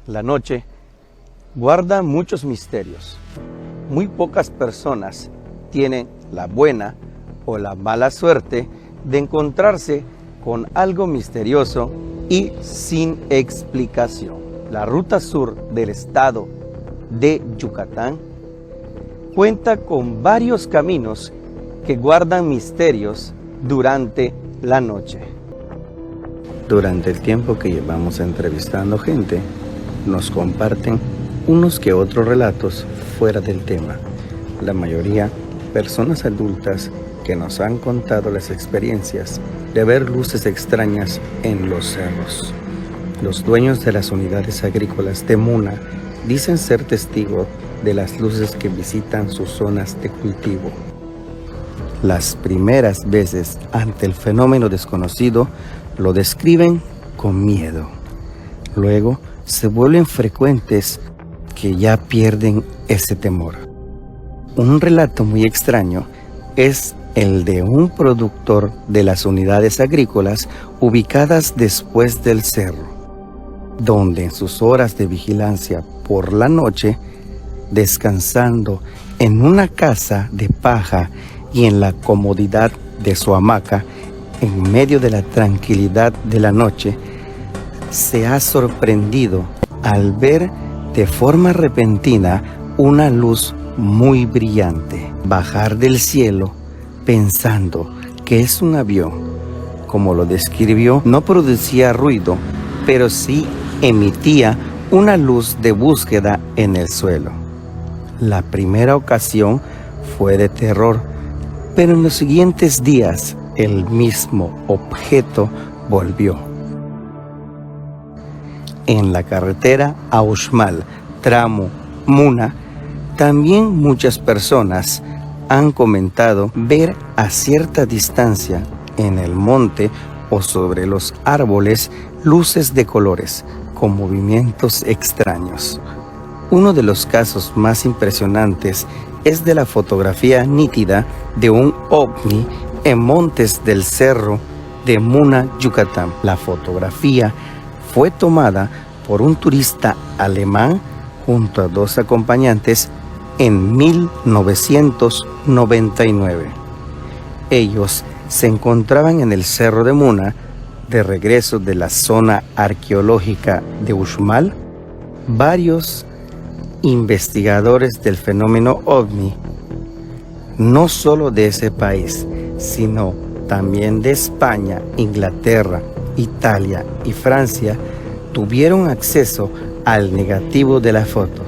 La noche guarda muchos misterios. Muy pocas personas tienen la buena o la mala suerte de encontrarse con algo misterioso y sin explicación. La ruta sur del estado de Yucatán cuenta con varios caminos que guardan misterios durante la noche. Durante el tiempo que llevamos entrevistando gente, nos comparten unos que otros relatos fuera del tema. La mayoría, personas adultas que nos han contado las experiencias de ver luces extrañas en los cerros. Los dueños de las unidades agrícolas de Muna dicen ser testigos de las luces que visitan sus zonas de cultivo. Las primeras veces ante el fenómeno desconocido lo describen con miedo. Luego se vuelven frecuentes que ya pierden ese temor. Un relato muy extraño es el de un productor de las unidades agrícolas ubicadas después del cerro, donde en sus horas de vigilancia por la noche, descansando en una casa de paja y en la comodidad de su hamaca, en medio de la tranquilidad de la noche, se ha sorprendido al ver de forma repentina una luz muy brillante bajar del cielo, pensando que es un avión. Como lo describió, no producía ruido, pero sí emitía una luz de búsqueda en el suelo. La primera ocasión fue de terror, pero en los siguientes días el mismo objeto volvió. En la carretera a Uxmal, tramo Muna, también muchas personas han comentado ver a cierta distancia en el monte o sobre los árboles luces de colores con movimientos extraños. Uno de los casos más impresionantes es de la fotografía nítida de un ovni en montes del cerro de Muna, Yucatán. La fotografía fue tomada por un turista alemán junto a dos acompañantes en 1999. Ellos se encontraban en el cerro de Muna de regreso de la zona arqueológica de Uxmal. Varios investigadores del fenómeno ovni, no solo de ese país, sino también de España, Inglaterra, Italia y Francia, tuvieron acceso al negativo de la foto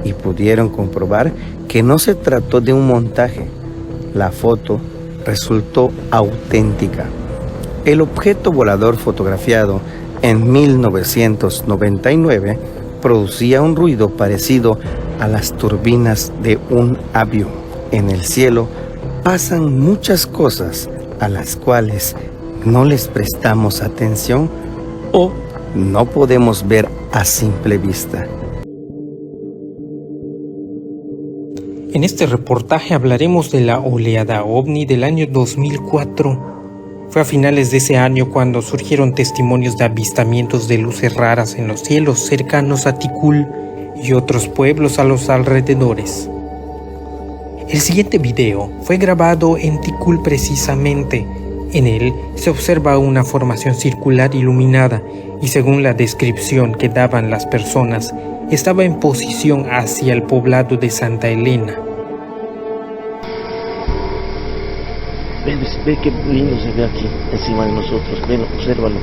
y pudieron comprobar que no se trató de un montaje. La foto resultó auténtica. El objeto volador fotografiado en 1999 producía un ruido parecido a las turbinas de un avión. En el cielo pasan muchas cosas a las cuales no les prestamos atención o no podemos ver a simple vista. En este reportaje hablaremos de la oleada ovni del año 2004. Fue a finales de ese año cuando surgieron testimonios de avistamientos de luces raras en los cielos cercanos a Tikul y otros pueblos a los alrededores. El siguiente video fue grabado en Tikul precisamente. En él se observa una formación circular iluminada y según la descripción que daban las personas, estaba en posición hacia el poblado de Santa Elena. Ve qué lindo se ve aquí, encima de nosotros. Ven, obsérvalo.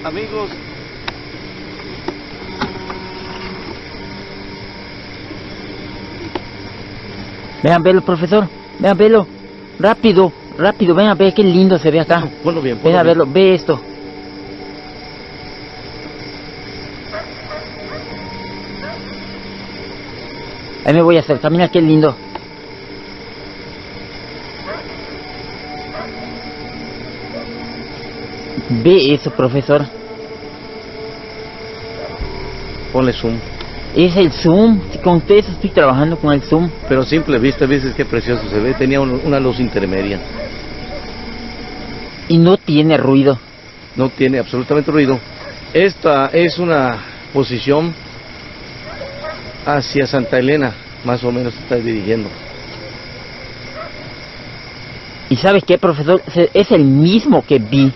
Amigos, vean, velo, profesor. Vean, velo. Rápido, rápido. Vean, ve qué lindo se ve acá. Ponlo bien, ponlo bien. Verlo, ve esto. Ahí me voy a acercar, mira qué lindo. Ve eso, profesor. Ponle zoom. Es el zoom, con eso estoy trabajando con el zoom. Pero a simple vista, dices qué precioso se ve, tenía una luz intermedia. Y no tiene ruido. No tiene absolutamente ruido. Esta es una posición hacia Santa Elena, más o menos está dirigiendo. ¿Y sabes qué, profesor? Es el mismo que vi.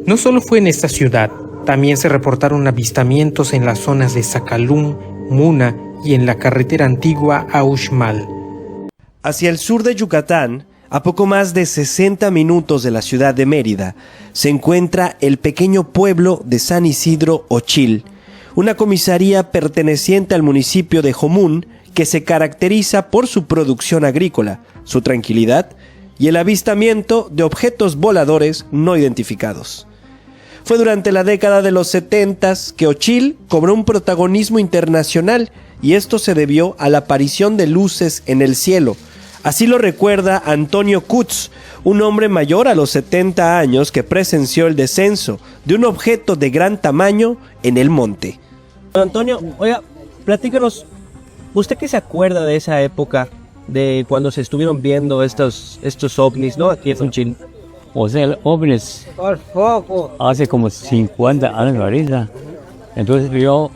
No solo fue en esta ciudad, también se reportaron avistamientos en las zonas de Sacalún, Muna y en la carretera antigua a Uxmal. Hacia el sur de Yucatán, a poco más de 60 minutos de la ciudad de Mérida, se encuentra el pequeño pueblo de San Isidro Ochil, una comisaría perteneciente al municipio de Jomún que se caracteriza por su producción agrícola, su tranquilidad y el avistamiento de objetos voladores no identificados. Fue durante la década de los 70s que Ochil cobró un protagonismo internacional y esto se debió a la aparición de luces en el cielo. Así lo recuerda Antonio Kutz, un hombre mayor a los 70 años que presenció el descenso de un objeto de gran tamaño en el monte. Antonio, oiga, platícanos, ¿usted qué se acuerda de esa época, de cuando se estuvieron viendo estos ovnis, ¿no? Aquí en Chile. O sea, ovnis hace como 50 años ahorita. Entonces yo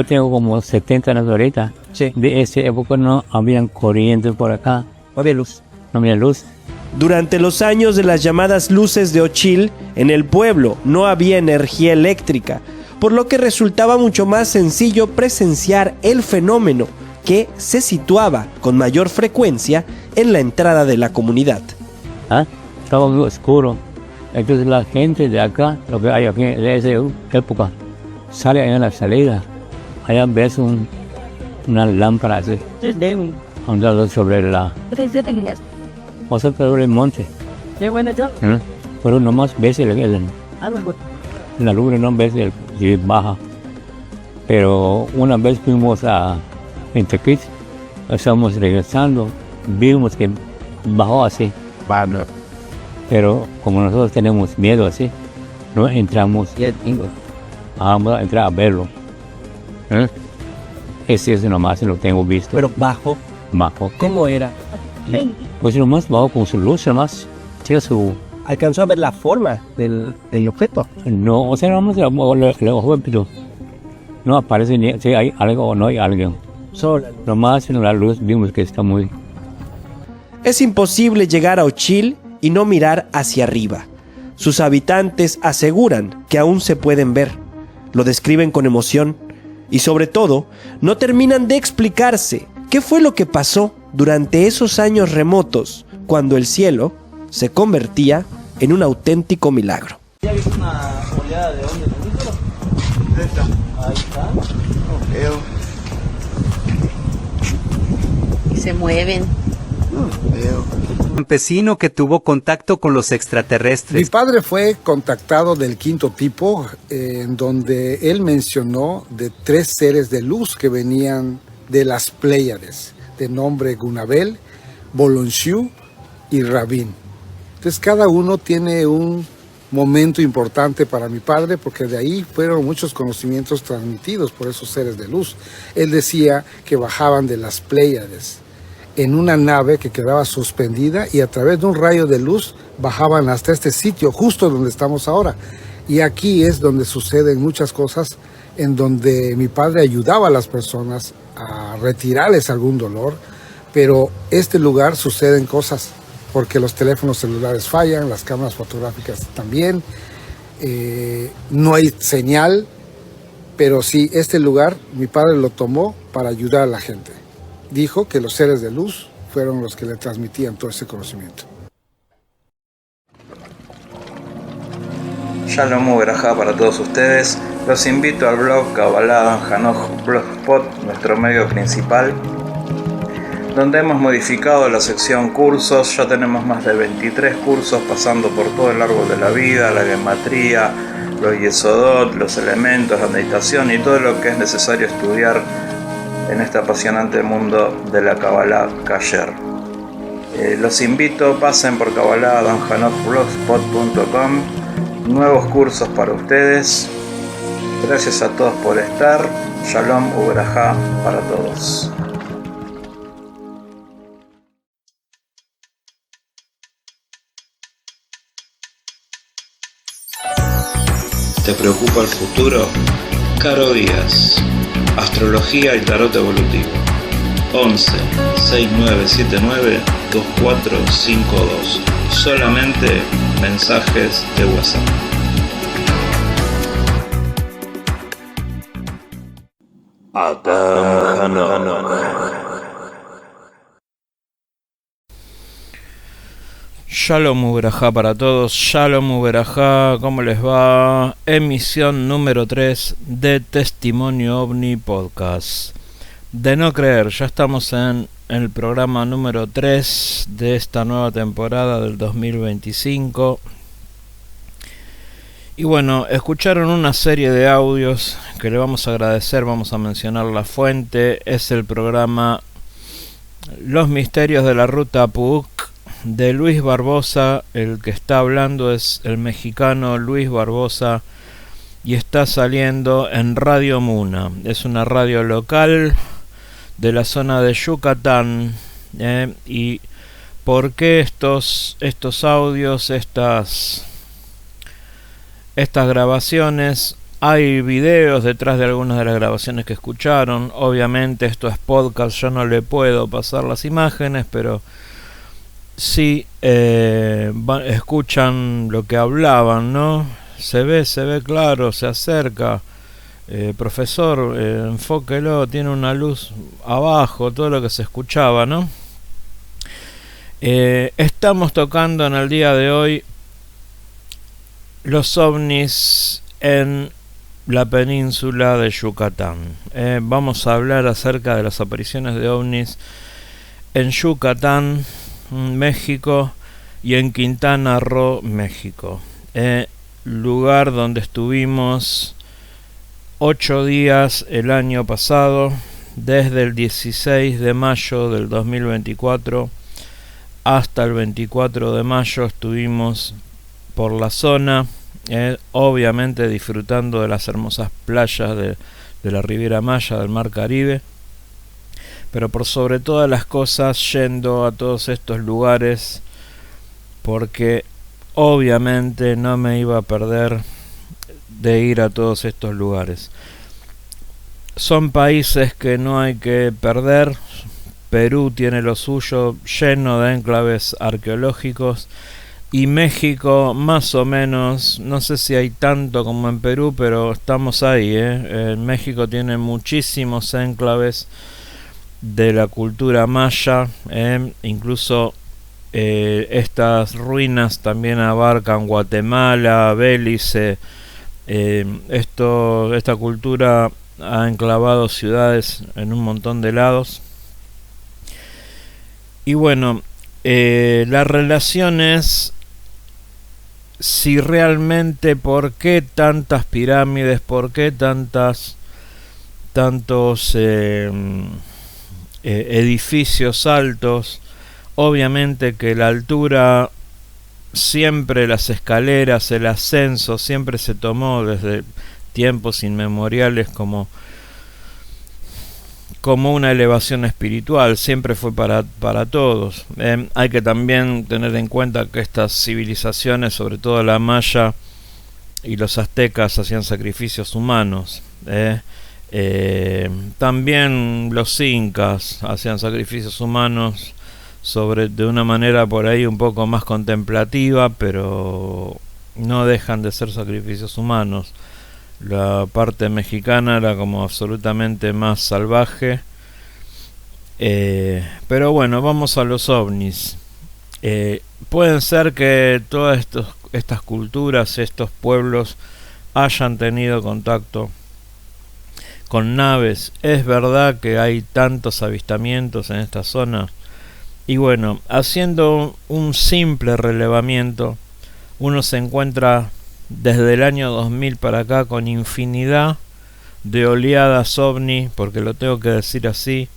tengo como 70 años ahorita. Sí. De esa época no habían corrientes por acá. No había luz. No había luz. Durante los años de las llamadas luces de Ochil, en el pueblo no había energía eléctrica, por lo que resultaba mucho más sencillo presenciar el fenómeno que se situaba con mayor frecuencia en la entrada de la comunidad. ¿Ah? Estaba muy oscuro. Entonces la gente de acá, lo que hay aquí de esa época, sale en la salida. Allá ves una lámpara así, andando sobre o sea, sobre el monte. ¿Eh? Pero nomás ves la luz, no ves si baja. Pero una vez fuimos en Tequit, estábamos regresando, vimos que bajó así. Pero como nosotros tenemos miedo así, no entramos. Vamos a entrar a verlo. Ese es nomás, lo tengo visto. Pero bajo. Bajo. ¿Cómo era? Pues nomás bajo con su luz, nomás. Tiene su... ¿Alcanzó a ver la forma del objeto? No, o sea, nomás le ojo, pero no aparece ni si hay algo o no hay alguien. Solo. Nomás en la luz vimos que está muy... Es imposible llegar a Ochil y no mirar hacia arriba. Sus habitantes aseguran que aún se pueden ver, lo describen con emoción y sobre todo no terminan de explicarse qué fue lo que pasó durante esos años remotos cuando el cielo se convertía en un auténtico milagro. ¿Ya viste una oleada de ondas de esta? Ahí está. No veo. Y se mueven. No veo. Campesino que tuvo contacto con los extraterrestres. Mi padre fue contactado del quinto tipo, en donde él mencionó de 3 seres de luz que venían de las Pléyades, de nombre Gunabel, Bolonshiu y Rabin. Entonces cada uno tiene un momento importante para mi padre, porque de ahí fueron muchos conocimientos transmitidos por esos seres de luz. Él decía que bajaban de las Pléyades en una nave que quedaba suspendida y a través de un rayo de luz bajaban hasta este sitio, justo donde estamos ahora. Y aquí es donde suceden muchas cosas, en donde mi padre ayudaba a las personas a retirarles algún dolor, pero este lugar suceden cosas, porque los teléfonos celulares fallan, las cámaras fotográficas también, no hay señal, pero sí, este lugar mi padre lo tomó para ayudar a la gente. Dijo que los seres de luz fueron los que le transmitían todo ese conocimiento. Shalom Uberajá para todos ustedes. Los invito al blog Kabbalah Hanoch Blogspot, nuestro medio principal, donde hemos modificado la sección cursos. Ya tenemos más de 23 cursos pasando por todo el árbol de la vida, la gematría, los yesodot, los elementos, la meditación y todo lo que es necesario estudiar en este apasionante mundo de la Kabbalah Kasher. Los invito, pasen por kabbalah.blogspot.com, nuevos cursos para ustedes Gracias a todos por estar. Shalom Uberajá para todos. ¿Te preocupa el futuro? Caro Díaz, Astrología y Tarot Evolutivo. 11 6979 2452. Solamente mensajes de WhatsApp. Shalom Uberajá para todos, Shalom Uberajá, ¿cómo les va? Emisión número 3 de Testimonio OVNI Podcast. De no creer, ya estamos en el programa número 3 de esta nueva temporada del 2025. Y bueno, escucharon una serie de audios que le vamos a agradecer, vamos a mencionar la fuente. Es el programa Los Misterios de la Ruta Apuc de Luis Barbosa. El que está hablando es el mexicano Luis Barbosa y está saliendo en Radio Muna. Es una radio local de la zona de Yucatán. ¿Y por qué estos audios, estas grabaciones? Hay videos detrás de algunas de las grabaciones que escucharon. Obviamente esto es podcast, yo no le puedo pasar las imágenes, pero sí escuchan lo que hablaban, ¿no? Se ve claro, se acerca. Profesor, enfóquelo, tiene una luz abajo, todo lo que se escuchaba, ¿no? Estamos tocando en el día de hoy los ovnis en la península de Yucatán. Vamos a hablar acerca de las apariciones de ovnis en Yucatán, México, y en Quintana Roo, México. Lugar donde estuvimos 8 días el año pasado, desde el 16 de mayo del 2024 hasta el 24 de mayo estuvimos por la zona, obviamente disfrutando de las hermosas playas de la Riviera Maya, del Mar Caribe, pero por sobre todas las cosas yendo a todos estos lugares porque obviamente no me iba a perder de ir a todos estos lugares. Son países que no hay que perder. Perú tiene lo suyo, lleno de enclaves arqueológicos, y México más o menos, no sé si hay tanto como en Perú, pero estamos ahí, México tiene muchísimos enclaves de la cultura maya, incluso estas ruinas también abarcan Guatemala, Belice. Esta cultura ha enclavado ciudades en un montón de lados. Y bueno, la relación es si realmente, por qué tantas pirámides, por qué tantos edificios altos. Obviamente que la altura, siempre las escaleras, el ascenso, siempre se tomó desde tiempos inmemoriales como una elevación espiritual, siempre fue para todos. Hay que también tener en cuenta que estas civilizaciones, sobre todo la maya y los aztecas, hacían sacrificios humanos. También los incas hacían sacrificios humanos de una manera por ahí un poco más contemplativa, pero no dejan de ser sacrificios humanos. La parte mexicana era como absolutamente más salvaje. Pero bueno, vamos a los ovnis. Pueden ser que todas estas culturas, estos pueblos hayan tenido contacto con naves. Es verdad que hay tantos avistamientos en esta zona. Y bueno, haciendo un simple relevamiento, uno se encuentra desde el año 2000 para acá con infinidad de oleadas ovni, porque lo tengo que decir así,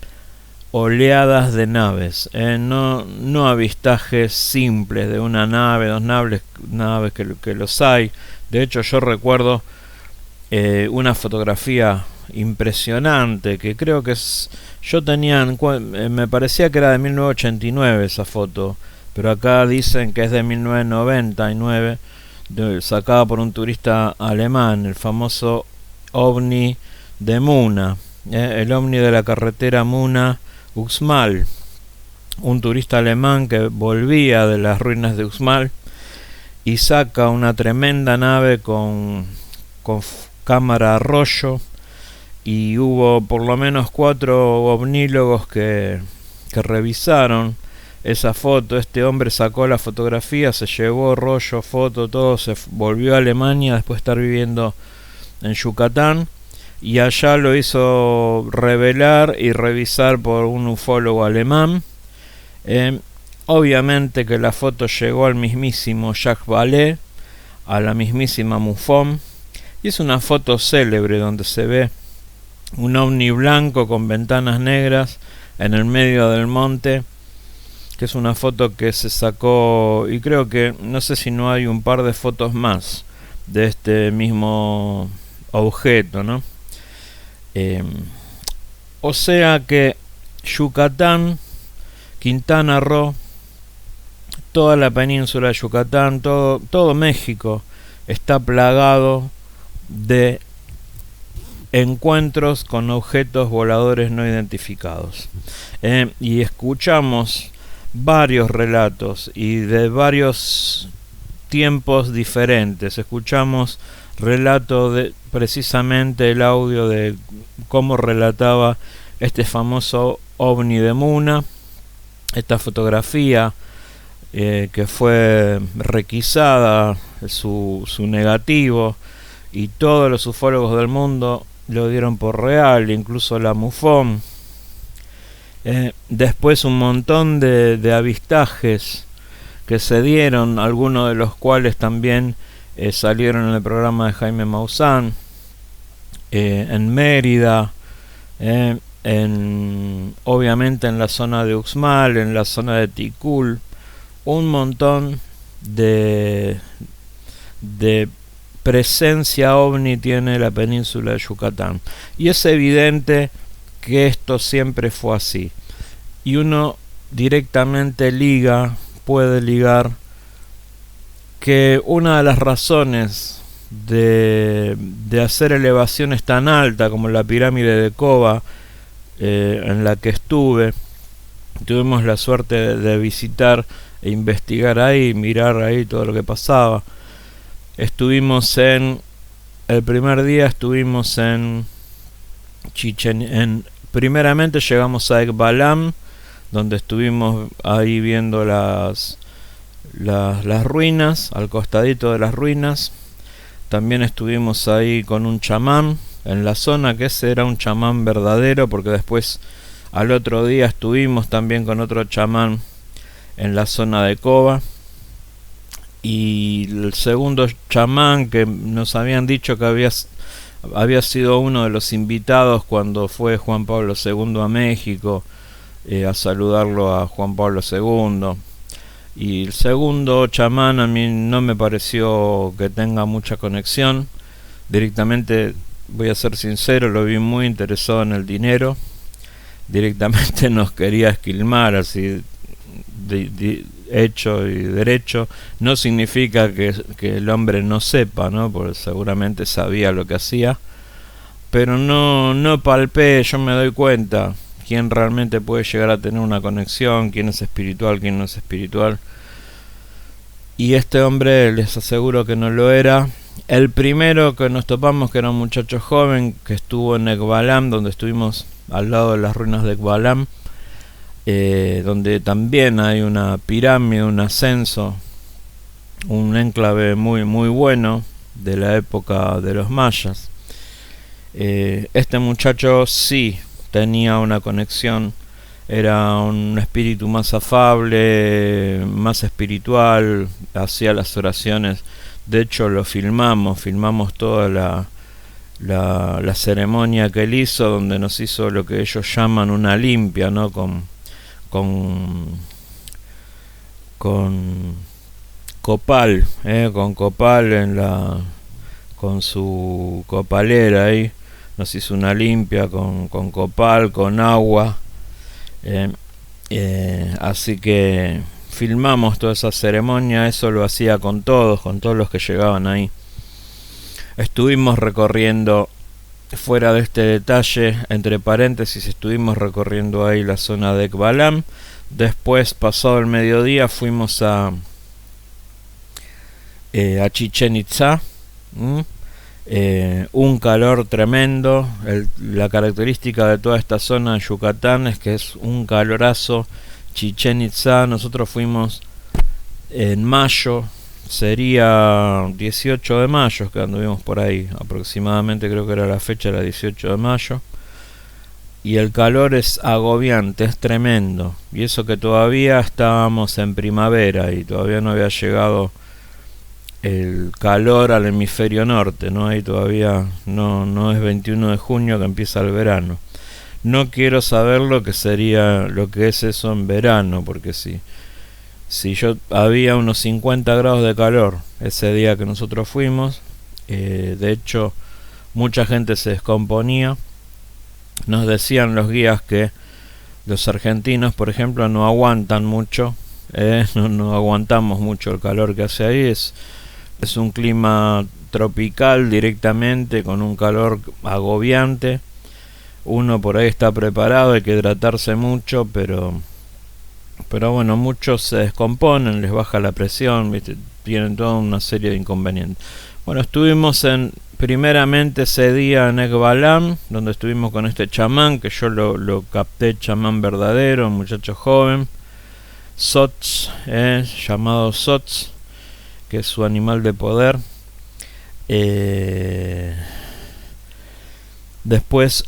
oleadas de naves, no avistajes simples de una nave, dos naves que los hay. De hecho, yo recuerdo una fotografía impresionante que creo que me parecía que era de 1989 esa foto, pero acá dicen que es de 1999, sacada por un turista alemán, el famoso ovni de Muna, el ovni de la carretera Muna-Uxmal, un turista alemán que volvía de las ruinas de Uxmal y saca una tremenda nave con cámara a rollo, y hubo por lo menos 4 ovnílogos que revisaron esa foto. Este hombre sacó la fotografía, se llevó rollo, foto, todo, se volvió a Alemania después de estar viviendo en Yucatán, y allá lo hizo revelar y revisar por un ufólogo alemán. Obviamente que la foto llegó al mismísimo Jacques Vallée, a la mismísima MUFON, y es una foto célebre donde se ve un ovni blanco con ventanas negras en el medio del monte, que es una foto que se sacó, y creo que, no sé si no hay un par de fotos más de este mismo objeto, ¿no? O sea que Yucatán, Quintana Roo, toda la península de Yucatán, todo México está plagado de encuentros con objetos voladores no identificados. Y escuchamos varios relatos y de varios tiempos diferentes. Escuchamos relato de precisamente el audio de cómo relataba este famoso ovni de Muna, esta fotografía que fue requisada, su negativo, y todos los ufólogos del mundo lo dieron por real, incluso la MUFON. Después un montón de avistajes que se dieron, algunos de los cuales también salieron en el programa de Jaime Maussan, en Mérida, obviamente en la zona de Uxmal, en la zona de Tikul, un montón de presencia ovni tiene la península de Yucatán, y es evidente que esto siempre fue así, y uno directamente puede ligar que una de las razones de hacer elevaciones tan altas como la pirámide de Koba, en la que tuvimos la suerte de visitar e investigar ahí, mirar ahí todo lo que pasaba. El primer día estuvimos en primeramente llegamos a Ekbalam, donde estuvimos ahí viendo las ruinas, al costadito de las ruinas. También estuvimos ahí con un chamán en la zona, que ese era un chamán verdadero, porque después al otro día estuvimos también con otro chamán en la zona de Koba. Y el segundo chamán, que nos habían dicho que había sido uno de los invitados cuando fue Juan Pablo II a México, a saludarlo a Juan Pablo II. Y el segundo chamán a mí no me pareció que tenga mucha conexión. Directamente, voy a ser sincero, lo vi muy interesado en el dinero. Directamente nos quería esquilmar así hecho y derecho. No significa que el hombre no sepa, ¿no? Porque seguramente sabía lo que hacía, pero no palpé. Yo me doy cuenta quién realmente puede llegar a tener una conexión, quién es espiritual, quién no es espiritual. Y este hombre, les aseguro que no lo era. El primero que nos topamos, que era un muchacho joven que estuvo en Ekbalam, donde estuvimos al lado de las ruinas de Ekbalam, donde también hay una pirámide, un ascenso, un enclave muy muy bueno de la época de los mayas. Este muchacho sí tenía una conexión, era un espíritu más afable, más espiritual, hacía las oraciones. De hecho lo filmamos toda la ceremonia que él hizo, donde nos hizo lo que ellos llaman una limpia, ¿no? Con copal, con con su copalera ahí, nos hizo una limpia con copal, con agua, así que filmamos toda esa ceremonia. Eso lo hacía con todos los que llegaban ahí. Estuvimos recorriendo, fuera de este detalle, entre paréntesis, estuvimos recorriendo ahí la zona de Ekbalam. Después, pasado el mediodía, fuimos a Chichén Itzá. Un calor tremendo. La característica de toda esta zona de Yucatán es que es un calorazo. Chichén Itzá, nosotros fuimos en mayo, sería 18 de mayo que anduvimos por ahí, aproximadamente, creo que era la fecha, era 18 de mayo, y el calor es agobiante, es tremendo, y eso que todavía estábamos en primavera y todavía no había llegado el calor al hemisferio norte, ¿no? Ahí todavía no es 21 de junio que empieza el verano. No quiero saber lo que es eso en verano, porque si yo había unos 50 grados de calor ese día que nosotros fuimos, de hecho mucha gente se descomponía. Nos decían los guías que los argentinos, por ejemplo, no aguantan mucho, no aguantamos mucho el calor que hace ahí. Es un clima tropical directamente, con un calor agobiante. Uno por ahí está preparado, hay que hidratarse mucho, pero bueno, muchos se descomponen, les baja la presión, ¿viste? Tienen toda una serie de inconvenientes. Bueno, estuvimos primeramente ese día en Ekbalam, donde estuvimos con este chamán, que yo lo capté, chamán verdadero, un muchacho joven, Sots, llamado Sots, que es su animal de poder. Después,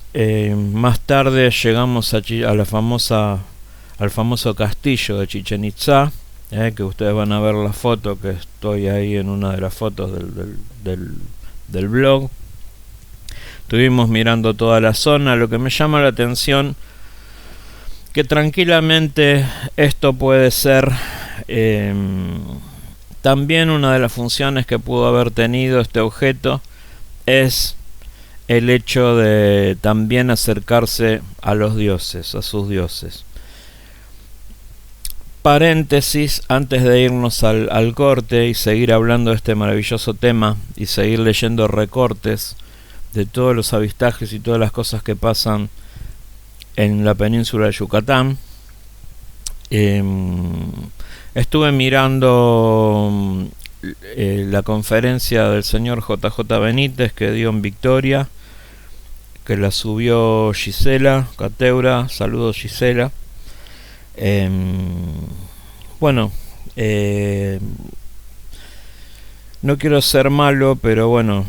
más tarde, llegamos al famoso castillo de Chichén Itzá, que ustedes van a ver la foto, que estoy ahí en una de las fotos del blog. Estuvimos mirando toda la zona. Lo que me llama la atención, que tranquilamente esto puede ser también una de las funciones que pudo haber tenido este objeto, es el hecho de también acercarse a los dioses, a sus dioses. Paréntesis, antes de irnos al corte y seguir hablando de este maravilloso tema y seguir leyendo recortes de todos los avistajes y todas las cosas que pasan en la península de Yucatán, estuve mirando la conferencia del señor JJ Benítez que dio en Victoria, que la subió Gisela Cateura. Saludos, Gisela. Bueno, no quiero ser malo, pero bueno,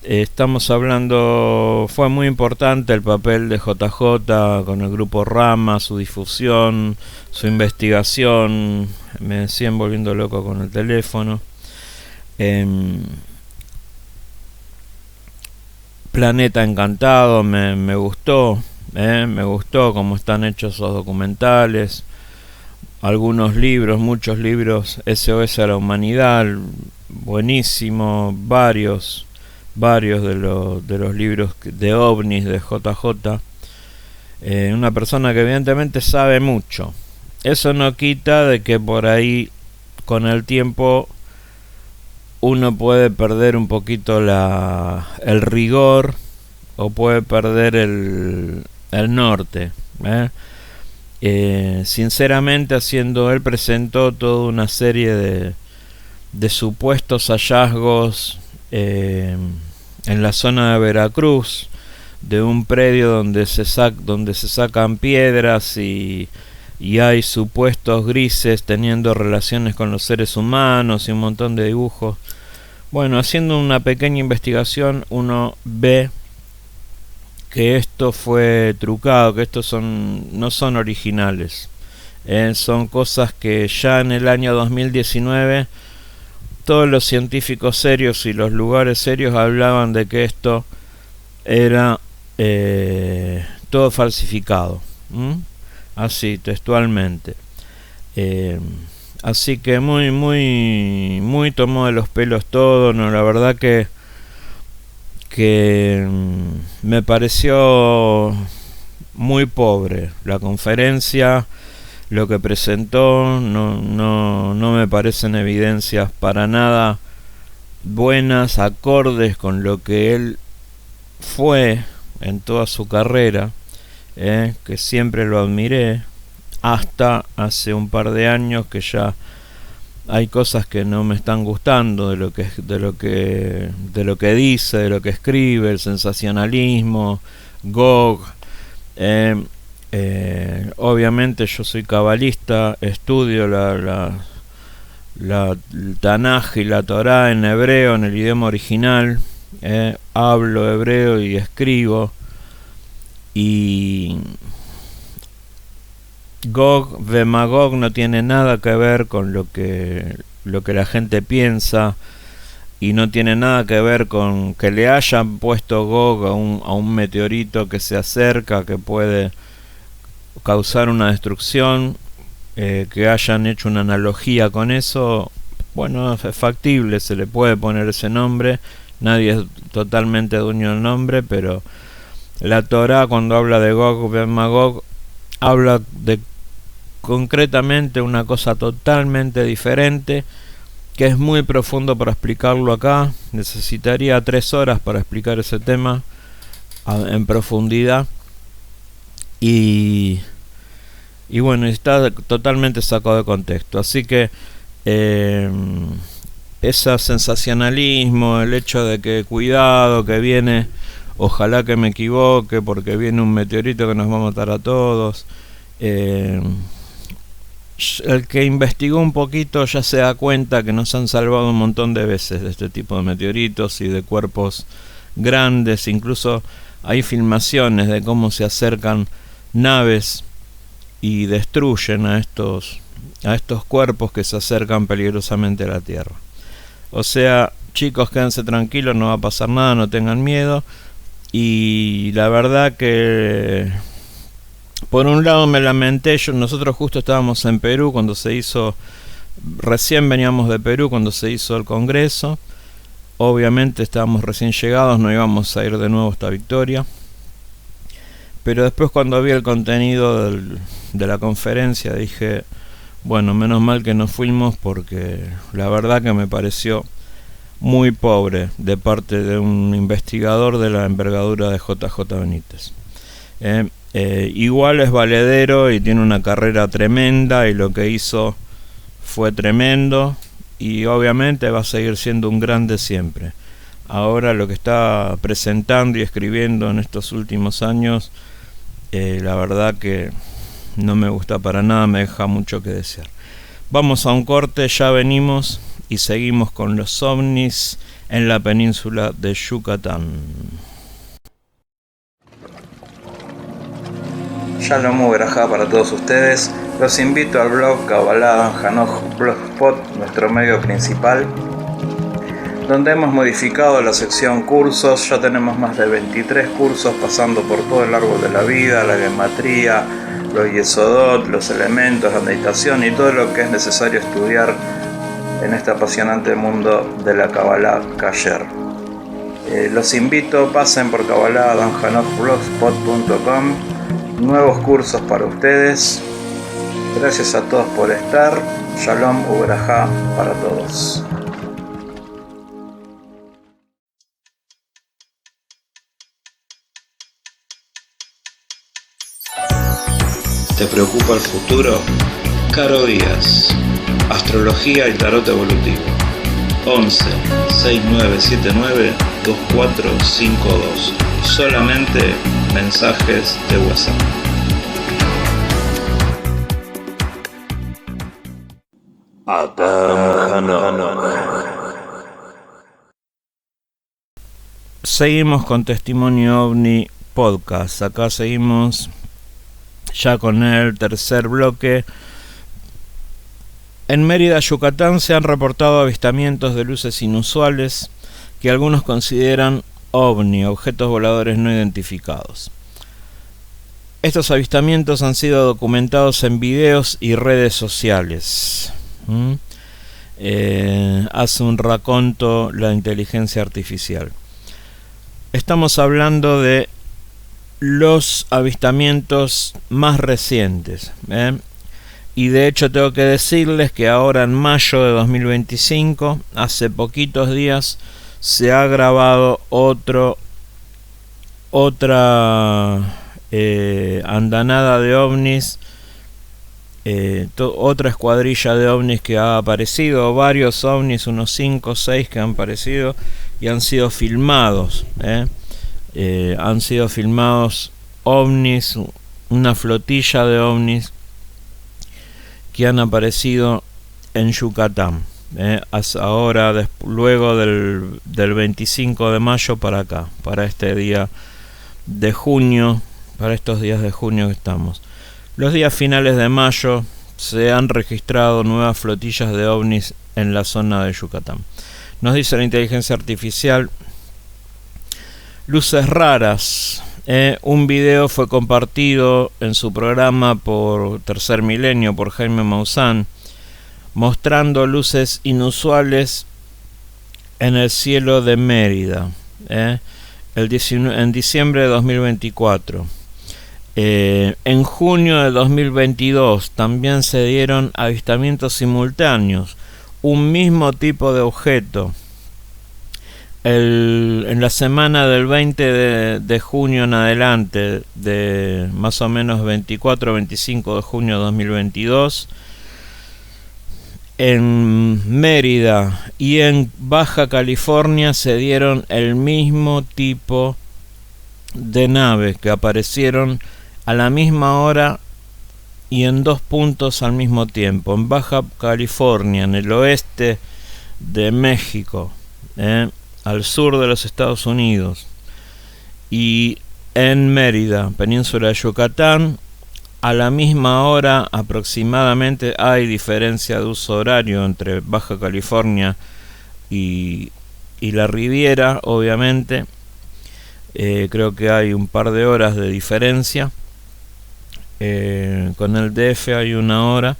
estamos hablando, fue muy importante el papel de JJ con el grupo Rama, su difusión, su investigación. Me siguen volviendo loco con el teléfono. Planeta Encantado, me gustó. Me gustó cómo están hechos esos documentales. Algunos libros, muchos libros, SOS a la Humanidad, buenísimo. Varios de los libros de ovnis de JJ. Una persona que evidentemente sabe mucho. Eso no quita de que por ahí con el tiempo uno puede perder un poquito el rigor, o puede perder el norte. Sinceramente, él presentó toda una serie de supuestos hallazgos en la zona de Veracruz, de un predio donde se sacan piedras y hay supuestos grises teniendo relaciones con los seres humanos y un montón de dibujos. Bueno, haciendo una pequeña investigación, uno ve que esto fue trucado, que estos no son originales. Son cosas que ya en el año 2019 todos los científicos serios y los lugares serios hablaban de que esto era todo falsificado. Así, textualmente. Así que muy tomó de los pelos todo. No, la verdad que que me pareció muy pobre la conferencia, lo que presentó, no me parecen evidencias para nada buenas, acordes con lo que él fue en toda su carrera, que siempre lo admiré, hasta hace un par de años que ya hay cosas que no me están gustando de lo que dice, de lo que escribe, el sensacionalismo, Gog. Obviamente yo soy cabalista, estudio la Tanaj y la Torá en hebreo, en el idioma original, hablo hebreo y escribo, y Gog Vemagog no tiene nada que ver con lo que la gente piensa, y no tiene nada que ver con que le hayan puesto Gog a un meteorito que se acerca, que puede causar una destrucción, que hayan hecho una analogía con eso. Bueno, es factible, se le puede poner ese nombre, nadie es totalmente dueño del nombre, pero la Torá, cuando habla de Gog Magog, habla de concretamente una cosa totalmente diferente, que es muy profundo para explicarlo acá. Necesitaría 3 horas para explicar ese tema en profundidad, y bueno, está totalmente sacado de contexto. Así que ese sensacionalismo, el hecho de que cuidado, que viene, ojalá que me equivoque, porque viene un meteorito que nos va a matar a todos, el que investigó un poquito ya se da cuenta que nos han salvado un montón de veces de este tipo de meteoritos y de cuerpos grandes. Incluso hay filmaciones de cómo se acercan naves y destruyen a estos cuerpos que se acercan peligrosamente a la Tierra. O sea, chicos, quédense tranquilos, no va a pasar nada, no tengan miedo. Y la verdad que por un lado me lamenté, nosotros justo estábamos en Perú cuando se hizo, recién veníamos de Perú cuando se hizo el Congreso. Obviamente estábamos recién llegados, no íbamos a ir de nuevo a esta victoria. Pero después, cuando vi el contenido de la conferencia, dije, bueno, menos mal que no fuimos, porque la verdad que me pareció muy pobre de parte de un investigador de la envergadura de JJ Benítez. Igual es valedero y tiene una carrera tremenda, y lo que hizo fue tremendo, y obviamente va a seguir siendo un grande siempre. Ahora lo que está presentando y escribiendo en estos últimos años, la verdad que no me gusta para nada, me deja mucho que desear. Vamos a un corte, ya venimos y seguimos con los ovnis en la península de Yucatán. Shalom Uberajá para todos ustedes. Los invito al blog Kabbalah Hanoch Blogspot, nuestro medio principal, donde hemos modificado la sección cursos. Ya tenemos más de 23 cursos, pasando por todo el árbol de la vida, la gematría, los yesodot, los elementos, la meditación y todo lo que es necesario estudiar en este apasionante mundo de la Kabbalah Kasher. Los invito, pasen por kabbalah.blogspot.com. Nuevos cursos para ustedes. Gracias a todos por estar. Shalom Uberajá para todos. ¿Te preocupa el futuro? Caro Díaz, Astrología y Tarot Evolutivo. 11 6979 2452. Solamente mensajes de WhatsApp. Seguimos con Testimonio OVNI Podcast. Acá seguimos ya con el tercer bloque. En Mérida, Yucatán, se han reportado avistamientos de luces inusuales que algunos consideran OVNI, objetos voladores no identificados. Estos avistamientos han sido documentados en videos y redes sociales. Hace un raconto la inteligencia artificial. estamos hablando de los avistamientos más recientes, y de hecho tengo que decirles que ahora en mayo de 2025, hace poquitos días, se ha grabado otra andanada de ovnis, otra escuadrilla de ovnis que ha aparecido, varios ovnis, unos 5 o 6 que han aparecido y han sido filmados, han sido filmados ovnis, una flotilla de ovnis que han aparecido en Yucatán, ahora luego del 25 de mayo para acá, para este día de junio, para estos días de junio que estamos. Los días finales de mayo se han registrado nuevas flotillas de ovnis en la zona de Yucatán. Nos dice la inteligencia artificial: luces raras. Un video fue compartido en su programa por Tercer Milenio por Jaime Maussan, mostrando luces inusuales en el cielo de Mérida, en diciembre de 2024. En junio de 2022 también se dieron avistamientos simultáneos, un mismo tipo de objeto. En la semana del 20 de junio en adelante, de más o menos 24-25 de junio de 2022, en Mérida y en Baja California se dieron el mismo tipo de naves que aparecieron a la misma hora y en 2 puntos al mismo tiempo. En Baja California, en el oeste de México, al sur de los Estados Unidos, y en Mérida, península de Yucatán, a la misma hora aproximadamente. Hay diferencia de uso horario entre Baja California y la Riviera, obviamente. Creo que hay un par de horas de diferencia. Con el DF hay 1 hora.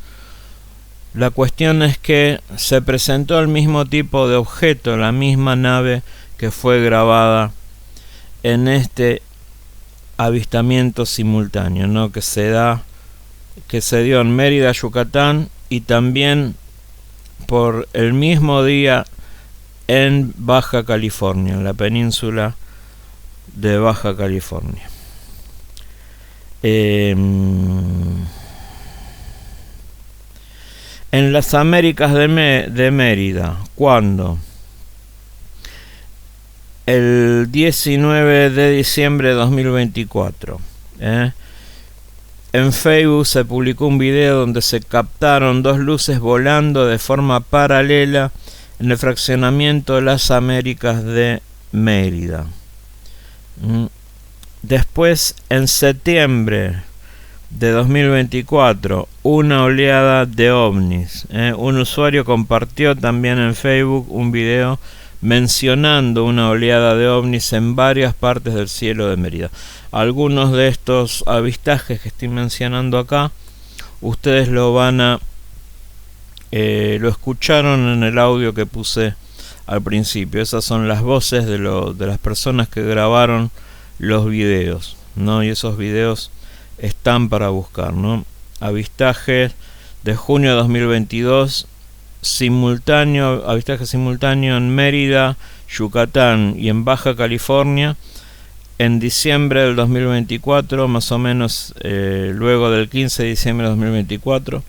La cuestión es que se presentó el mismo tipo de objeto, la misma nave que fue grabada en este avistamiento simultáneo, ¿no? que se dio en Mérida, Yucatán, y también por el mismo día en Baja California, en la península de Baja California. En las Américas de Mérida, ¿cuándo? El 19 de diciembre de 2024. En Facebook se publicó un video donde se captaron 2 luces volando de forma paralela en el fraccionamiento de las Américas de Mérida. Después, en septiembre de 2024, una oleada de ovnis. Un usuario compartió también en Facebook un video mencionando una oleada de ovnis en varias partes del cielo de Mérida. Algunos de estos avistajes que estoy mencionando acá, ustedes lo escucharon en el audio que puse al principio. Esas son las voces de las personas que grabaron los videos, ¿no? Y esos videos están para buscar, ¿no? Avistajes de junio de 2022, avistaje simultáneo en Mérida, Yucatán y en Baja California en diciembre del 2024, más o menos luego del 15 de diciembre de 2024,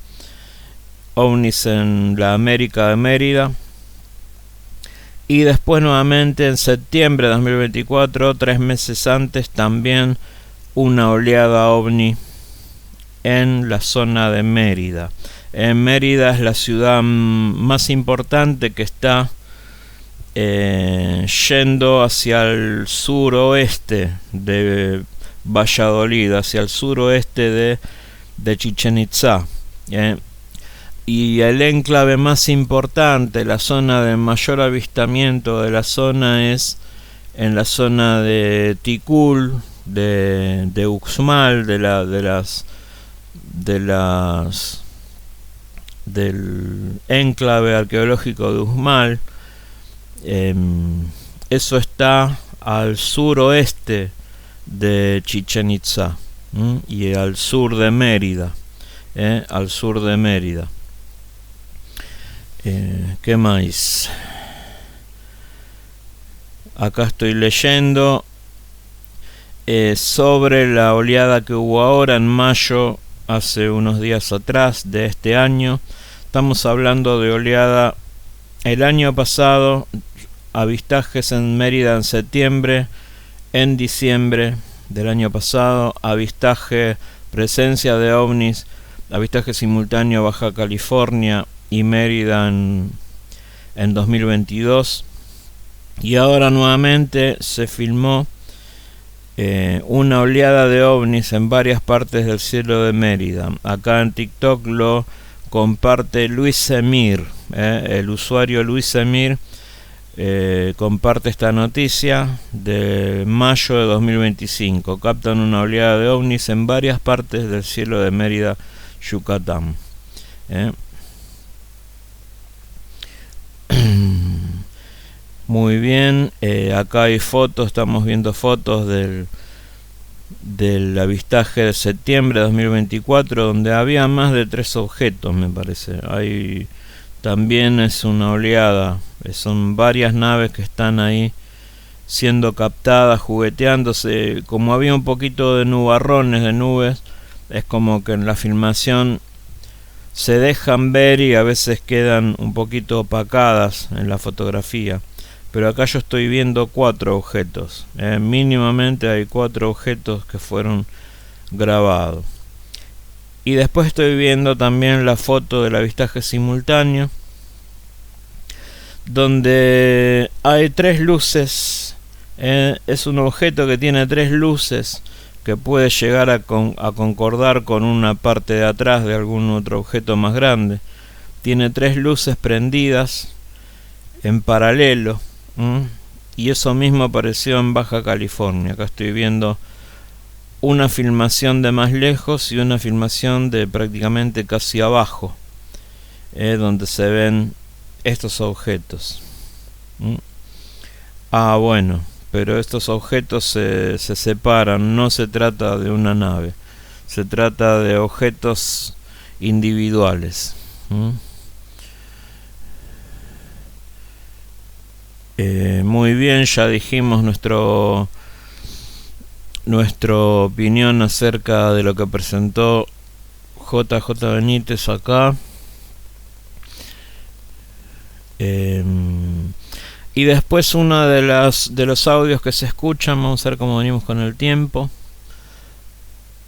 ovnis en la América de Mérida. Y después nuevamente en septiembre de 2024, 3 meses antes, también una oleada ovni en la zona de Mérida. Mérida es la ciudad más importante que está yendo hacia el suroeste de Valladolid, hacia el suroeste de Chichén Itzá. Y el enclave más importante, la zona de mayor avistamiento de la zona, es en la zona de Tikul, de Uxmal, del enclave arqueológico de Uxmal. Eso está al suroeste de Chichén Itzá y al sur de Mérida. Al sur de Mérida. ¿Qué más? Acá estoy leyendo sobre la oleada que hubo ahora en mayo, hace unos días atrás de este año. Estamos hablando de oleada el año pasado, avistajes en Mérida en septiembre, en diciembre del año pasado, presencia de ovnis, avistaje simultáneo Baja California y Mérida en 2022. Y ahora nuevamente se filmó una oleada de ovnis en varias partes del cielo de Mérida. Acá en TikTok lo comparte Luis Emir, el usuario Luis Emir comparte esta noticia de mayo de 2025. Captan una oleada de ovnis en varias partes del cielo de Mérida, Yucatán. Muy bien, acá hay fotos, estamos viendo fotos del avistaje de septiembre de 2024, donde había más de 3 objetos, me parece. También es una oleada, son varias naves que están ahí siendo captadas, jugueteándose. Como había un poquito de nubarrones, de nubes, es como que en la filmación se dejan ver y a veces quedan un poquito opacadas en la fotografía. Pero acá yo estoy viendo 4 objetos. Mínimamente hay 4 objetos que fueron grabados. Y después estoy viendo también la foto del avistaje simultáneo, donde hay 3 luces. Es un objeto que tiene 3 luces, que puede llegar a concordar con una parte de atrás de algún otro objeto más grande. Tiene 3 luces prendidas en paralelo. Y eso mismo apareció en Baja California. Acá estoy viendo una filmación de más lejos y una filmación de prácticamente casi abajo, donde se ven estos objetos. Bueno, pero estos objetos se separan. No se trata de una nave, se trata de objetos individuales. Muy bien, ya dijimos nuestra opinión acerca de lo que presentó JJ Benítez acá. Y después uno de los audios que se escuchan, vamos a ver cómo venimos con el tiempo.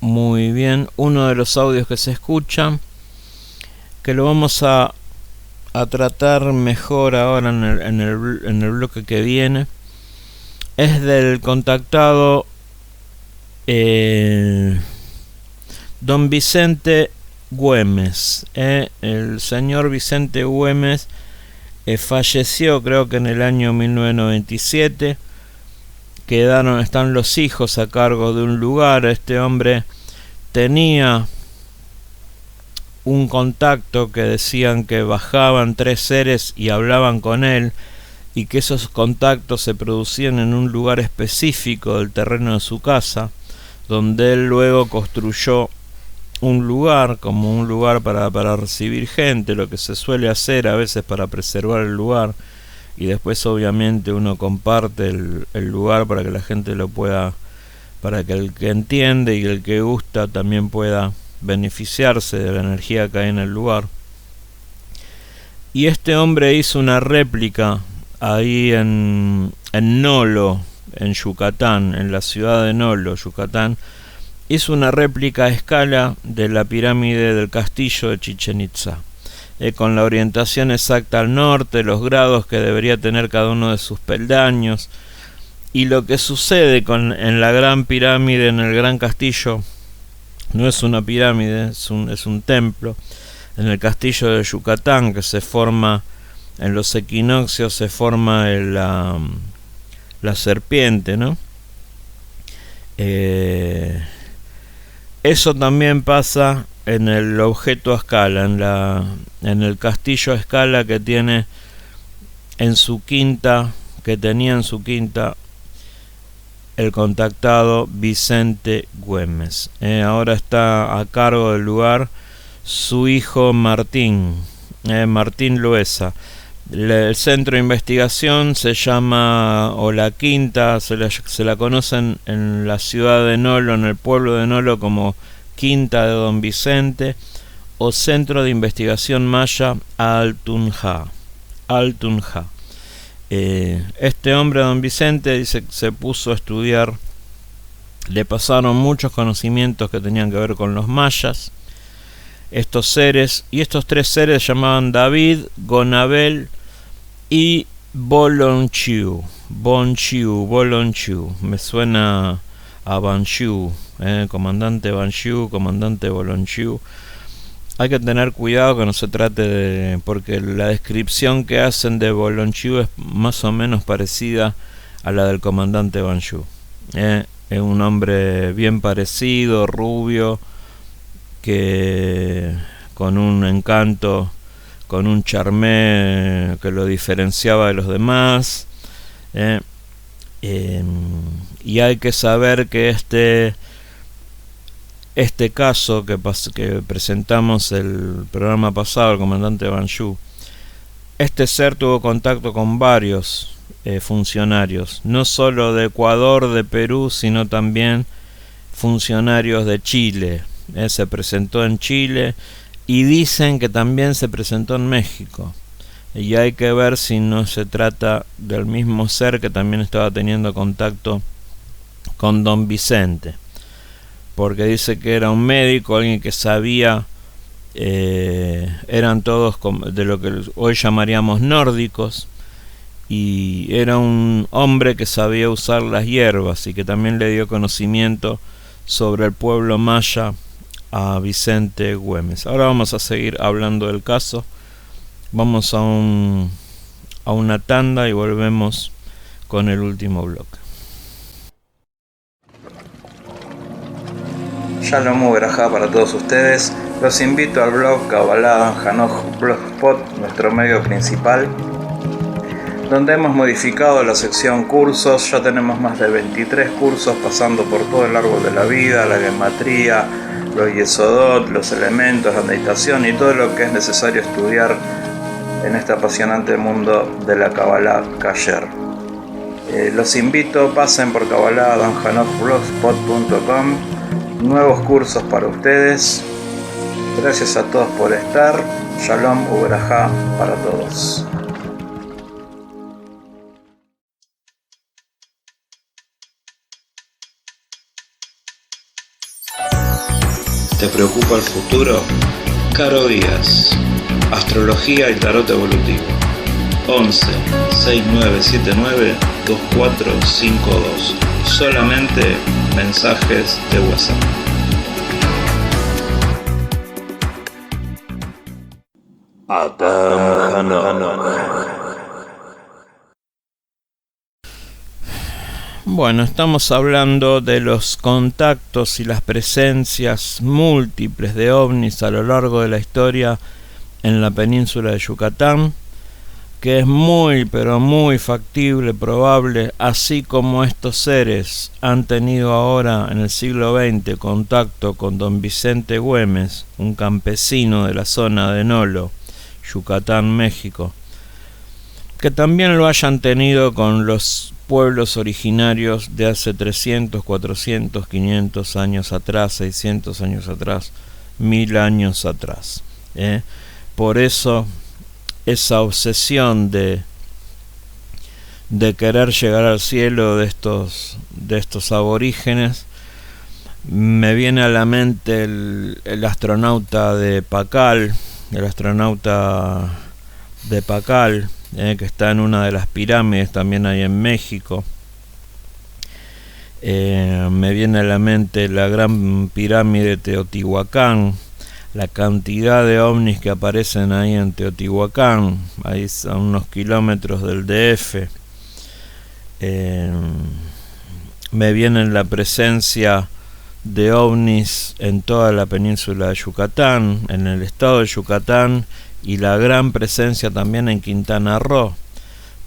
Muy bien, uno de los audios que se escuchan, que lo vamos a tratar mejor ahora en el bloque que viene, es del contactado don Vicente Güemes. El señor Vicente Güemes falleció, creo que en el año 1997. Están los hijos a cargo de un lugar. Este hombre tenía un contacto que decían que bajaban 3 seres y hablaban con él, y que esos contactos se producían en un lugar específico del terreno de su casa, donde él luego construyó un lugar como un lugar para recibir gente, lo que se suele hacer a veces para preservar el lugar, y después obviamente uno comparte el lugar para que la gente lo pueda, para que el que entiende y el que gusta también pueda beneficiarse de la energía que hay en el lugar. Y este hombre hizo una réplica ahí en Nolo, en Yucatán, en la ciudad de Nolo, Yucatán. Hizo una réplica a escala de la pirámide del castillo de Chichén Itzá, con la orientación exacta al norte, los grados que debería tener cada uno de sus peldaños. Y lo que sucede en la gran pirámide, en el gran castillo, no es una pirámide, es un templo. En el castillo de Yucatán, que se forma en los equinoccios, se forma la serpiente, ¿no? Eso también pasa en el objeto a escala, en el castillo a escala que tiene en su quinta, que tenía en su quinta el contactado Vicente Güemes. Ahora está a cargo del lugar su hijo Martín, Martín Loesa. El centro de investigación se llama, o la quinta, se la conocen en la ciudad de Nolo, en el pueblo de Nolo, como Quinta de Don Vicente, o Centro de Investigación Maya Altunja. Este hombre, Don Vicente, dice que se puso a estudiar, le pasaron muchos conocimientos que tenían que ver con los mayas, estos seres, y estos tres seres se llamaban David, Gonabel y Bolonchiu. Bolonchiu, me suena a Banchiu, comandante Banchiu, comandante Bolonchiu. Hay que tener cuidado que no se trate de... porque la descripción que hacen de Bolonchiu es más o menos parecida a la del comandante Banchiu. Es un hombre bien parecido, rubio, que con un encanto, con un charmé que lo diferenciaba de los demás. Y hay que saber que este caso que presentamos el programa pasado, el comandante Banchiu, este ser tuvo contacto con varios funcionarios, no solo de Ecuador, de Perú, sino también funcionarios de Chile. Se presentó en Chile y dicen que también se presentó en México. Y hay que ver si no se trata del mismo ser que también estaba teniendo contacto con Don Vicente, porque dice que era un médico, alguien que sabía, eran todos de lo que hoy llamaríamos nórdicos, y era un hombre que sabía usar las hierbas y que también le dio conocimiento sobre el pueblo maya a Vicente Güemes. Ahora vamos a seguir hablando del caso. Vamos a una tanda y volvemos con el último bloque. Shalom Uberajá para todos ustedes. Los invito al blog Kabbalah Hanoj Blogspot, nuestro medio principal, donde hemos modificado la sección cursos. Ya tenemos más de 23 cursos pasando por todo el árbol de la vida, la gematría, los yesodot, los elementos, la meditación y todo lo que es necesario estudiar en este apasionante mundo de la Kabbalah Kasher. Los invito, pasen por kabbalah.blogspot.com. Nuevos cursos para ustedes. Gracias a todos por estar. Shalom Uberajá para todos. ¿Te preocupa el futuro? Caro Díaz, Astrología y Tarot Evolutivo. 11 6979 2452. Solamente mensajes de WhatsApp. Bueno, estamos hablando de los contactos y las presencias múltiples de ovnis a lo largo de la historia en la península de Yucatán, que es muy pero muy factible, probable, así como estos seres han tenido ahora en el siglo XX contacto con Don Vicente Güemes, un campesino de la zona de Nolo, Yucatán, México, que también lo hayan tenido con los pueblos originarios de hace 300, 400, 500 años atrás, 600 años atrás, 1000 años atrás. Por eso esa obsesión de querer llegar al cielo de estos aborígenes, me viene a la mente el astronauta de Pacal, que está en una de las pirámides también ahí en México. Me viene a la mente la gran pirámide de Teotihuacán, la cantidad de ovnis que aparecen ahí en Teotihuacán, ahí a unos kilómetros del DF. Me viene la presencia de ovnis en toda la península de Yucatán, en el estado de Yucatán, y la gran presencia también en Quintana Roo.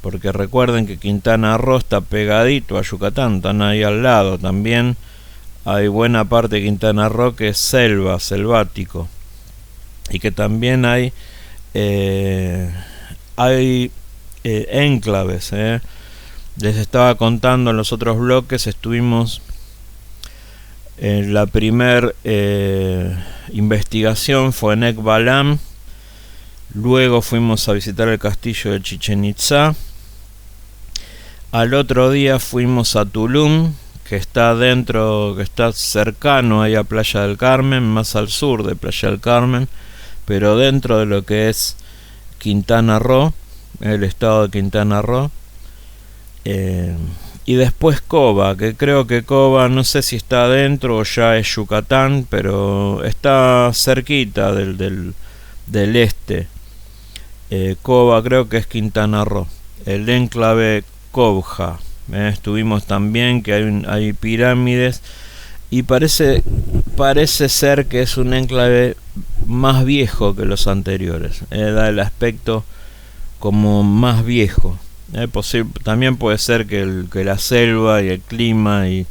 porque recuerden que Quintana Roo está pegadito a Yucatán, están ahí al lado. También hay buena parte de Quintana Roo que es selvático, y que también hay enclaves. Les estaba contando en los otros bloques, estuvimos en la primer investigación fue en Ekbalam, luego fuimos a visitar el castillo de Chichén Itzá, al otro día fuimos a Tulum, que está cercano ahí a Playa del Carmen, más al sur de Playa del Carmen, pero dentro de lo que es Quintana Roo, el estado de Quintana Roo. Y después Coba, que creo que Coba no sé si está adentro o ya es Yucatán, pero está cerquita del este. Coba creo que es Quintana Roo, el enclave Cobja. Estuvimos también, que hay pirámides, y parece ser que es un enclave más viejo que los anteriores. Da el aspecto como más viejo. También puede ser que la selva y el clima y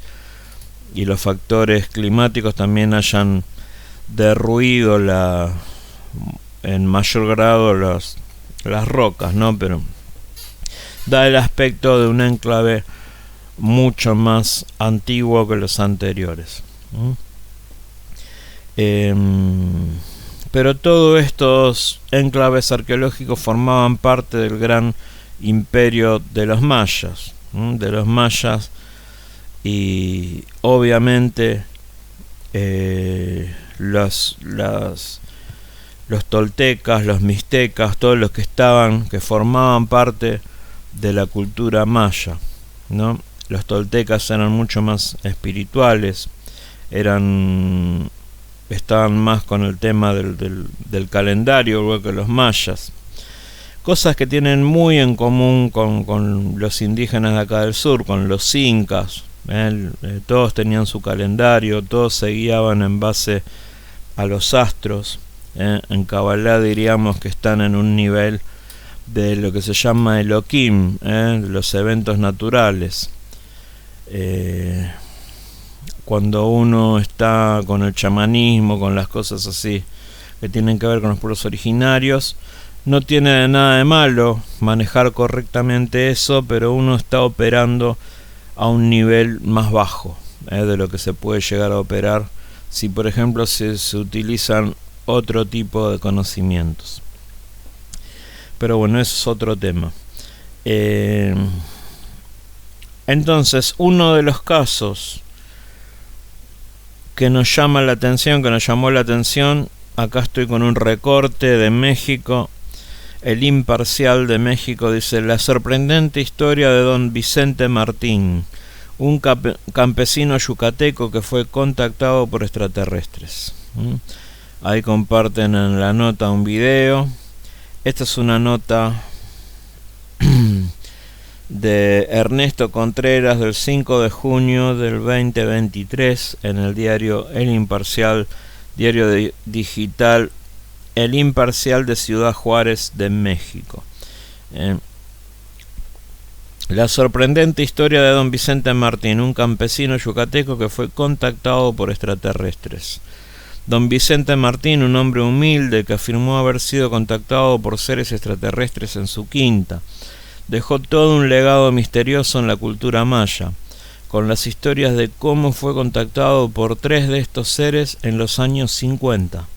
los factores climáticos también hayan derruido en mayor grado las rocas, ¿no? Pero da el aspecto de un enclave mucho más antiguo que los anteriores. Pero todos estos enclaves arqueológicos formaban parte del gran imperio de los mayas, y obviamente los toltecas, los mixtecas, todos los que formaban parte de la cultura maya, ¿no? Los toltecas eran mucho más espirituales, estaban más con el tema del calendario, igual que los mayas. Cosas que tienen muy en común con los indígenas de acá del sur, con los incas. Todos tenían su calendario, todos se guiaban en base a los astros. En Kabbalah diríamos que están en un nivel de lo que se llama Elohim, de los eventos naturales. Cuando uno está con el chamanismo, con las cosas así que tienen que ver con los pueblos originarios, no tiene nada de malo manejar correctamente eso, pero uno está operando a un nivel más bajo de lo que se puede llegar a operar si, por ejemplo, se utilizan otro tipo de conocimientos. Pero bueno, eso es otro tema. Entonces, uno de los casos que nos llamó la atención, acá estoy con un recorte de México. El Imparcial de México dice: la sorprendente historia de don Vicente Martín, un campesino yucateco que fue contactado por extraterrestres. Ahí comparten en la nota un video. Esta es una nota de Ernesto Contreras del 5 de junio del 2023 en el diario El Imparcial, diario digital El Imparcial de Ciudad Juárez de México. La sorprendente historia de don Vicente Martín, un campesino yucateco que fue contactado por extraterrestres. Don Vicente Martín, un hombre humilde que afirmó haber sido contactado por seres extraterrestres en su quinta, dejó todo un legado misterioso en la cultura maya, con las historias de cómo fue contactado por 3 de estos seres en los años 50.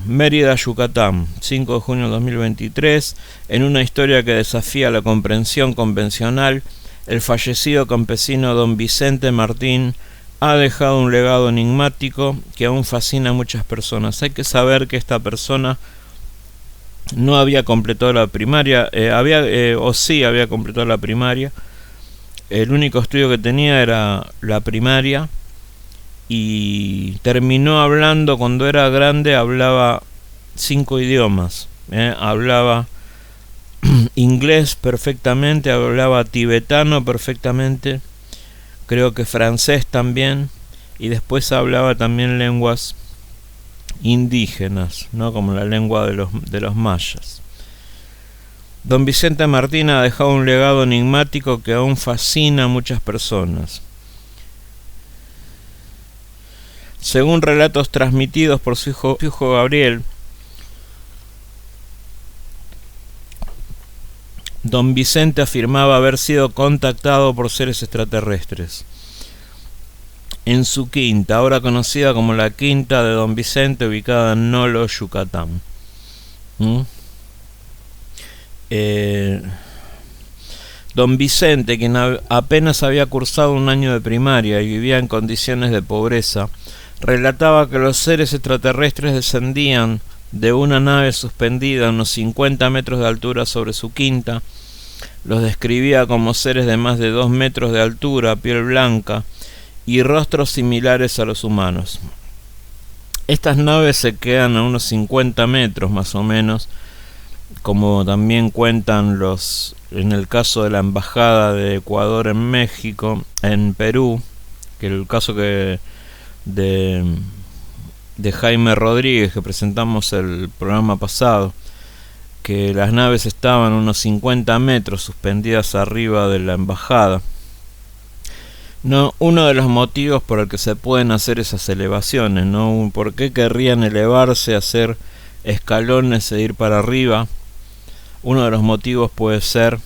Mérida, Yucatán, 5 de junio de 2023. En una historia que desafía la comprensión convencional, el fallecido campesino don Vicente Martín ha dejado un legado enigmático que aún fascina a muchas personas. Hay que saber que esta persona no había completado la primaria, sí había completado la primaria. El único estudio que tenía era la primaria, y terminó hablando, cuando era grande, hablaba 5 idiomas. Hablaba inglés perfectamente, hablaba tibetano perfectamente, creo que francés también, y después hablaba también lenguas indígenas, ¿no? Como la lengua de los mayas. Don Vicente Martín ha dejado un legado enigmático que aún fascina a muchas personas. Según relatos transmitidos por su hijo Gabriel, Don Vicente afirmaba haber sido contactado por seres extraterrestres en su quinta, ahora conocida como la Quinta de Don Vicente, ubicada en Nolo, Yucatán. Don Vicente, quien apenas había cursado un año de primaria y vivía en condiciones de pobreza, relataba que los seres extraterrestres descendían de una nave suspendida a unos 50 metros de altura sobre su quinta. Los describía como seres de más de 2 metros de altura, piel blanca y rostros similares a los humanos. Estas naves se quedan a unos 50 metros más o menos, como también cuentan en el caso de la embajada de Ecuador en México, en Perú, que el caso de Jaime Rodríguez, que presentamos el programa pasado, que las naves estaban a unos 50 metros suspendidas arriba de la embajada. No, uno de los motivos por el que se pueden hacer esas elevaciones, ¿no? ¿Por qué querrían elevarse, hacer escalones e ir para arriba? Uno de los motivos puede ser,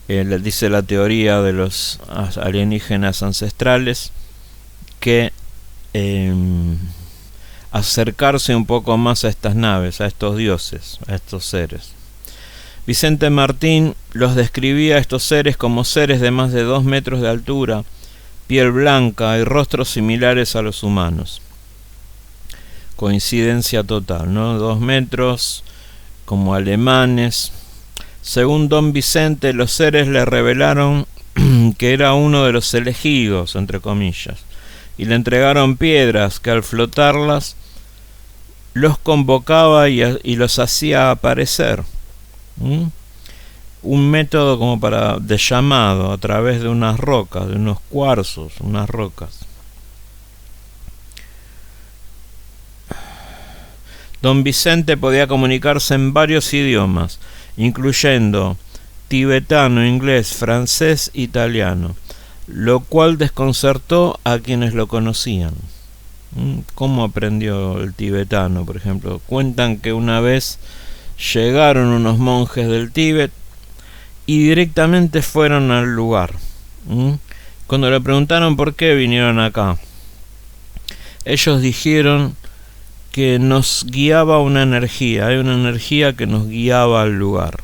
dice la teoría de los alienígenas ancestrales, que acercarse un poco más a estas naves, a estos dioses, a estos seres. Vicente Martín los describía a estos seres como seres de más de 2 metros de altura, piel blanca y rostros similares a los humanos. Coincidencia total, ¿no? 2 metros, como alemanes. Según Don Vicente, los seres le revelaron que era uno de los elegidos, entre comillas, y le entregaron piedras que al flotarlas los convocaba y los hacía aparecer. Un método como de llamado a través de unas rocas, de unos cuarzos, unas rocas. Don Vicente podía comunicarse en varios idiomas, incluyendo tibetano, inglés, francés, italiano, lo cual desconcertó a quienes lo conocían. ¿Cómo aprendió el tibetano, por ejemplo? Cuentan que una vez llegaron unos monjes del Tíbet y directamente fueron al lugar. Cuando le preguntaron por qué vinieron acá, ellos dijeron que nos guiaba una energía, hay una energía que nos guiaba al lugar.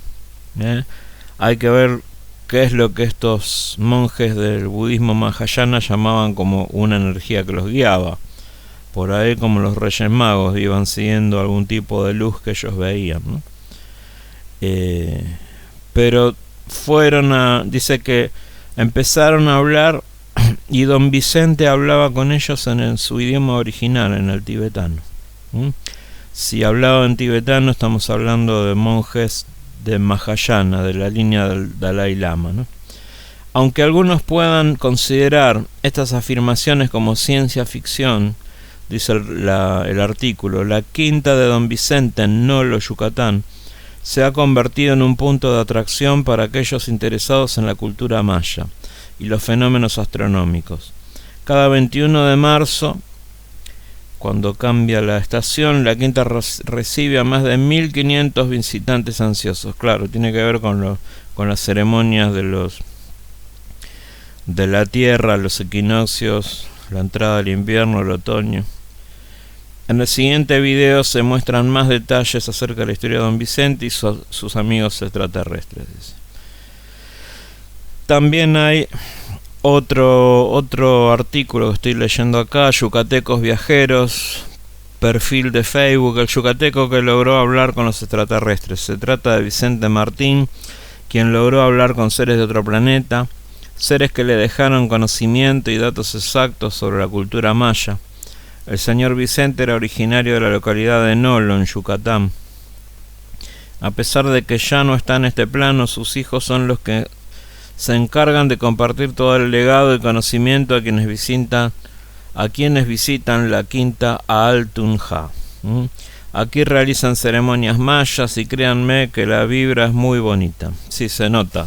Hay que ver qué es lo que estos monjes del budismo Mahayana llamaban como una energía que los guiaba. Por ahí, como los Reyes Magos, iban siguiendo algún tipo de luz que ellos veían, ¿no? Pero dice que empezaron a hablar y Don Vicente hablaba con ellos en su idioma original, en el tibetano. Si hablaba en tibetano, estamos hablando de monjes de Mahayana, de la línea del Dalai Lama, ¿no? Aunque algunos puedan considerar estas afirmaciones como ciencia ficción, dice el artículo, la Quinta de Don Vicente en Nolo, Yucatán, se ha convertido en un punto de atracción para aquellos interesados en la cultura maya y los fenómenos astronómicos. Cada 21 de marzo, cuando cambia la estación, la Quinta recibe a más de 1.500 visitantes ansiosos. Claro, tiene que ver con las ceremonias de la Tierra, los equinoccios, la entrada del invierno, el otoño. En el siguiente video se muestran más detalles acerca de la historia de Don Vicente y sus amigos extraterrestres. También hay otro artículo que estoy leyendo acá, Yucatecos Viajeros, perfil de Facebook, el yucateco que logró hablar con los extraterrestres. Se trata de Vicente Martín, quien logró hablar con seres de otro planeta, seres que le dejaron conocimiento y datos exactos sobre la cultura maya. El señor Vicente era originario de la localidad de Nolo, en Yucatán. A pesar de que ya no está en este plano, sus hijos son los que se encargan de compartir todo el legado y conocimiento a quienes visitan la Quinta Aaltunja. Aquí realizan ceremonias mayas y créanme que la vibra es muy bonita. Sí, se nota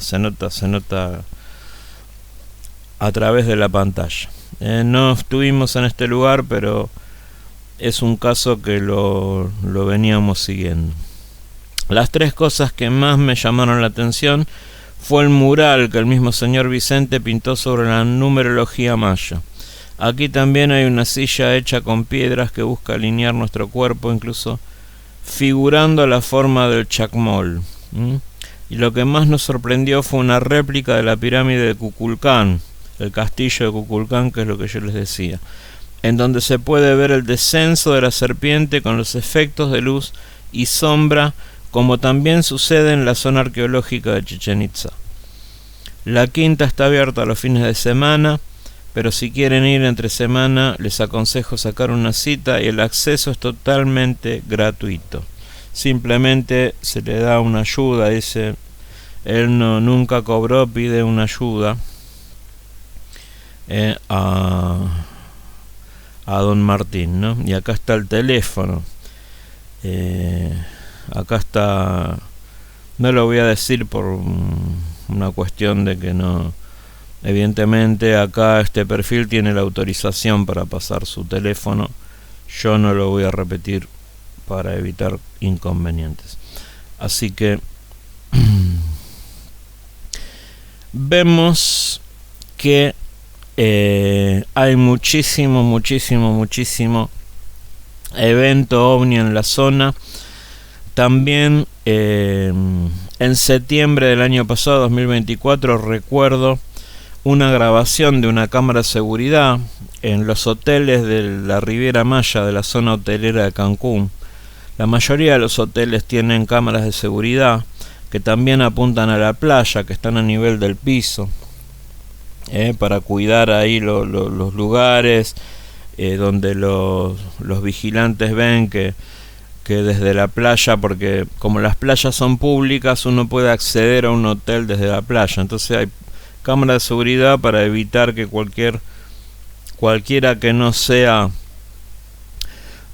a través de la pantalla. No estuvimos en este lugar, pero es un caso que lo veníamos siguiendo. Las tres cosas que más me llamaron la atención fue el mural que el mismo señor Vicente pintó sobre la numerología maya. Aquí también hay una silla hecha con piedras que busca alinear nuestro cuerpo, incluso figurando la forma del chacmol. Y lo que más nos sorprendió fue una réplica de la pirámide de Kukulcán, el castillo de Kukulcán, que es lo que yo les decía, en donde se puede ver el descenso de la serpiente con los efectos de luz y sombra, como también sucede en la zona arqueológica de Chichén Itzá. La quinta está abierta los fines de semana, pero si quieren ir entre semana les aconsejo sacar una cita y el acceso es totalmente gratuito. Simplemente se le da una ayuda, dice, él nunca cobró, pide una ayuda a don Martín, ¿no? Y acá está el teléfono. Acá está, no lo voy a decir por una cuestión de que no, evidentemente acá este perfil tiene la autorización para pasar su teléfono, yo no lo voy a repetir para evitar inconvenientes. Así que vemos que hay muchísimo evento ovni en la zona. También en septiembre del año pasado, 2024, recuerdo una grabación de una cámara de seguridad en los hoteles de la Riviera Maya, de la zona hotelera de Cancún. La mayoría de los hoteles tienen cámaras de seguridad que también apuntan a la playa, que están a nivel del piso, para cuidar ahí los lugares donde los vigilantes ven que desde la playa, porque como las playas son públicas, uno puede acceder a un hotel desde la playa. Entonces hay cámaras de seguridad para evitar que cualquiera que no sea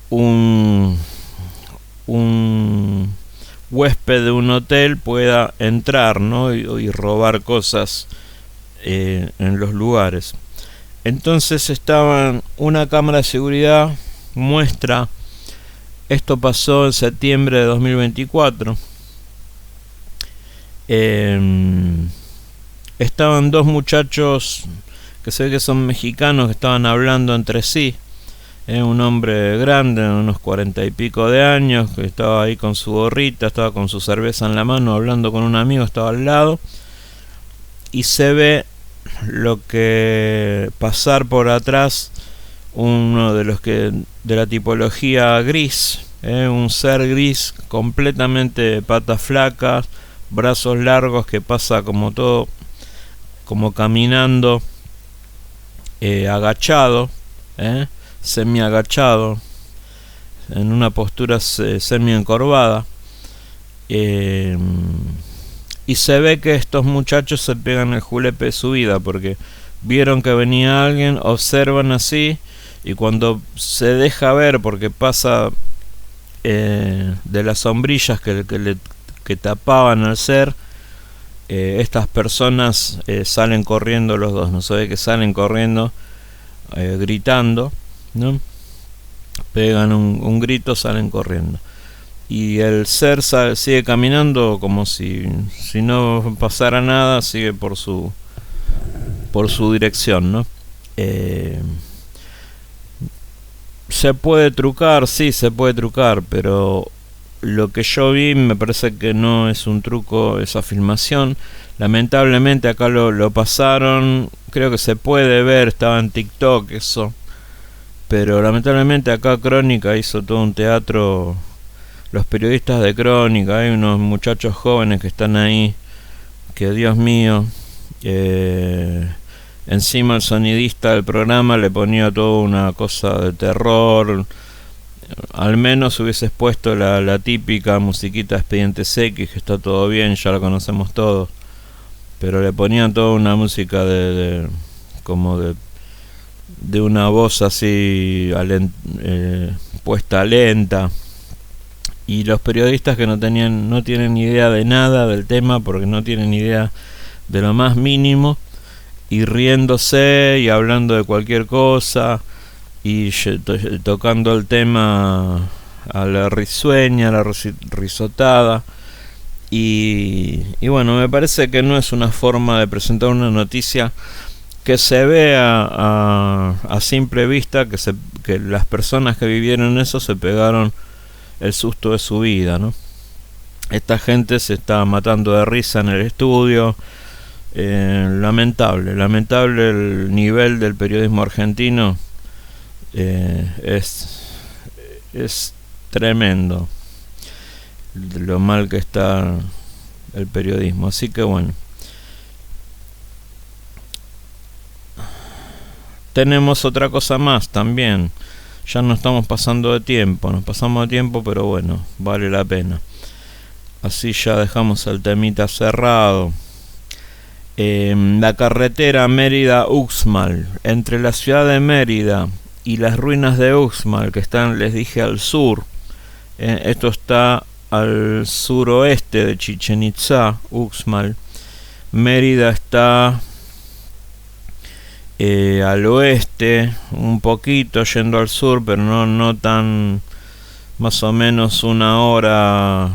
un huésped de un hotel pueda entrar, ¿no? y robar cosas en los lugares. Entonces una cámara de seguridad muestra, esto pasó en septiembre de 2024, estaban dos muchachos que se ve que son mexicanos, que estaban hablando entre sí. Un hombre grande, unos 40 y pico de años, que estaba ahí con su gorrita, estaba con su cerveza en la mano, hablando con un amigo, estaba al lado, y se ve lo que pasar por atrás uno de los que de la tipología gris, un ser gris completamente patas flacas, brazos largos, que pasa como caminando agachado, semi agachado, en una postura semi encorvada, y se ve que estos muchachos se pegan el julepe de su vida, porque vieron que venía alguien, observan así, y cuando se deja ver, porque pasa de las sombrillas que tapaban al ser, estas personas salen corriendo, los dos, no se ve que salen corriendo, gritando, ¿no? Pegan un grito, salen corriendo, y el ser sigue caminando como si no pasara nada, sigue por su dirección, ¿no? Se puede trucar, sí, se puede trucar, pero lo que yo vi me parece que no es un truco esa filmación. Lamentablemente acá lo pasaron, creo que se puede ver, estaba en TikTok eso, pero lamentablemente acá Crónica hizo todo un teatro, los periodistas de Crónica, hay unos muchachos jóvenes que están ahí, que Dios mío, encima el sonidista del programa le ponía toda una cosa de terror. Al menos hubieses puesto la típica musiquita Expedientes X, que está todo bien, ya la conocemos todos, pero le ponían toda una música de una voz así puesta lenta, y los periodistas que no tienen idea de nada del tema, porque no tienen idea de lo más mínimo, y riéndose y hablando de cualquier cosa y tocando el tema a la risueña, a la risotada. Y bueno, me parece que no es una forma de presentar una noticia que se vea a simple vista que las personas que vivieron eso se pegaron el susto de su vida, ¿no? Esta gente se está matando de risa en el estudio. Lamentable el nivel del periodismo argentino. Es tremendo lo mal que está el periodismo. Así que bueno, tenemos otra cosa más también. Ya no estamos pasando de tiempo, nos pasamos de tiempo, pero bueno, vale la pena. Así ya dejamos el temita cerrado. La carretera Mérida-Uxmal, entre la ciudad de Mérida y las ruinas de Uxmal, que están, les dije, al sur. Esto está al suroeste de Chichén Itzá, Uxmal. Mérida está al oeste, un poquito yendo al sur, pero no tan, más o menos una hora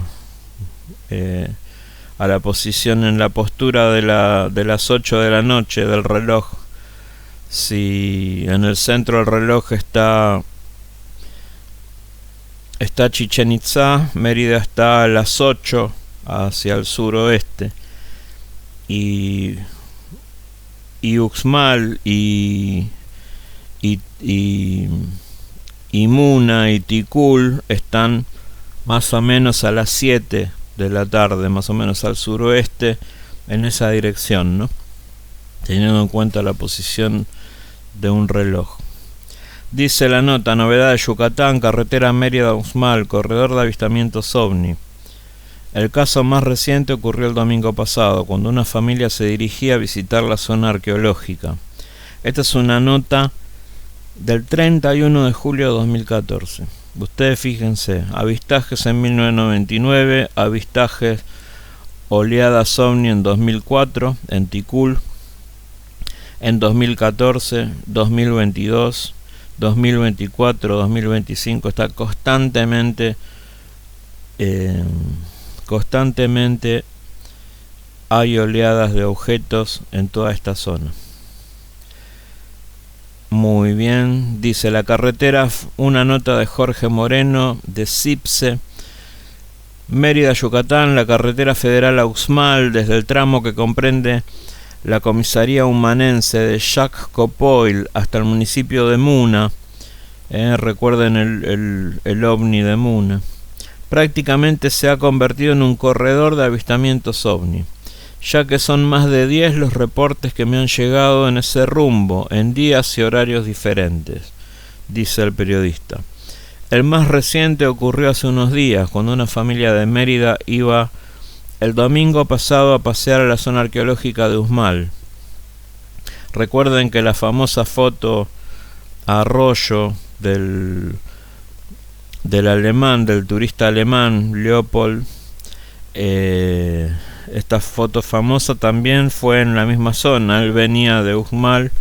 a la posición, en la postura de las 8 de la noche del reloj. Si en el centro del reloj está Chichén Itzá, Mérida está a las 8 hacia el suroeste, y Uxmal y Muna y Tikul están más o menos a las 7 de la tarde, más o menos al suroeste, en esa dirección, ¿no? Teniendo en cuenta la posición de un reloj. Dice la nota: novedad de Yucatán, carretera Mérida-Uxmal, corredor de avistamientos ovni. El caso más reciente ocurrió el domingo pasado, cuando una familia se dirigía a visitar la zona arqueológica. Esta es una nota del 31 de julio de 2014. Ustedes fíjense: avistajes en 1999, avistajes oleadas ovni en 2004 en Tikul, en 2014, 2022, 2024, 2025. Está constantemente hay oleadas de objetos en toda esta zona. Muy bien, dice la carretera, una nota de Jorge Moreno de CIPSE. Mérida, Yucatán, la carretera federal a Uxmal, desde el tramo que comprende la comisaría humanense de Yaxcopoil hasta el municipio de Muna. Recuerden el ovni de Muna. Prácticamente se ha convertido en un corredor de avistamientos ovni, ya que son más de 10 los reportes que me han llegado en ese rumbo, en días y horarios diferentes, dice el periodista. El más reciente ocurrió hace unos días, cuando una familia de Mérida iba el domingo pasado a pasear a la zona arqueológica de Uxmal. Recuerden que la famosa foto arroyo del alemán, del turista alemán Leopold, esta foto famosa también fue en la misma zona. Él venía de Uxmal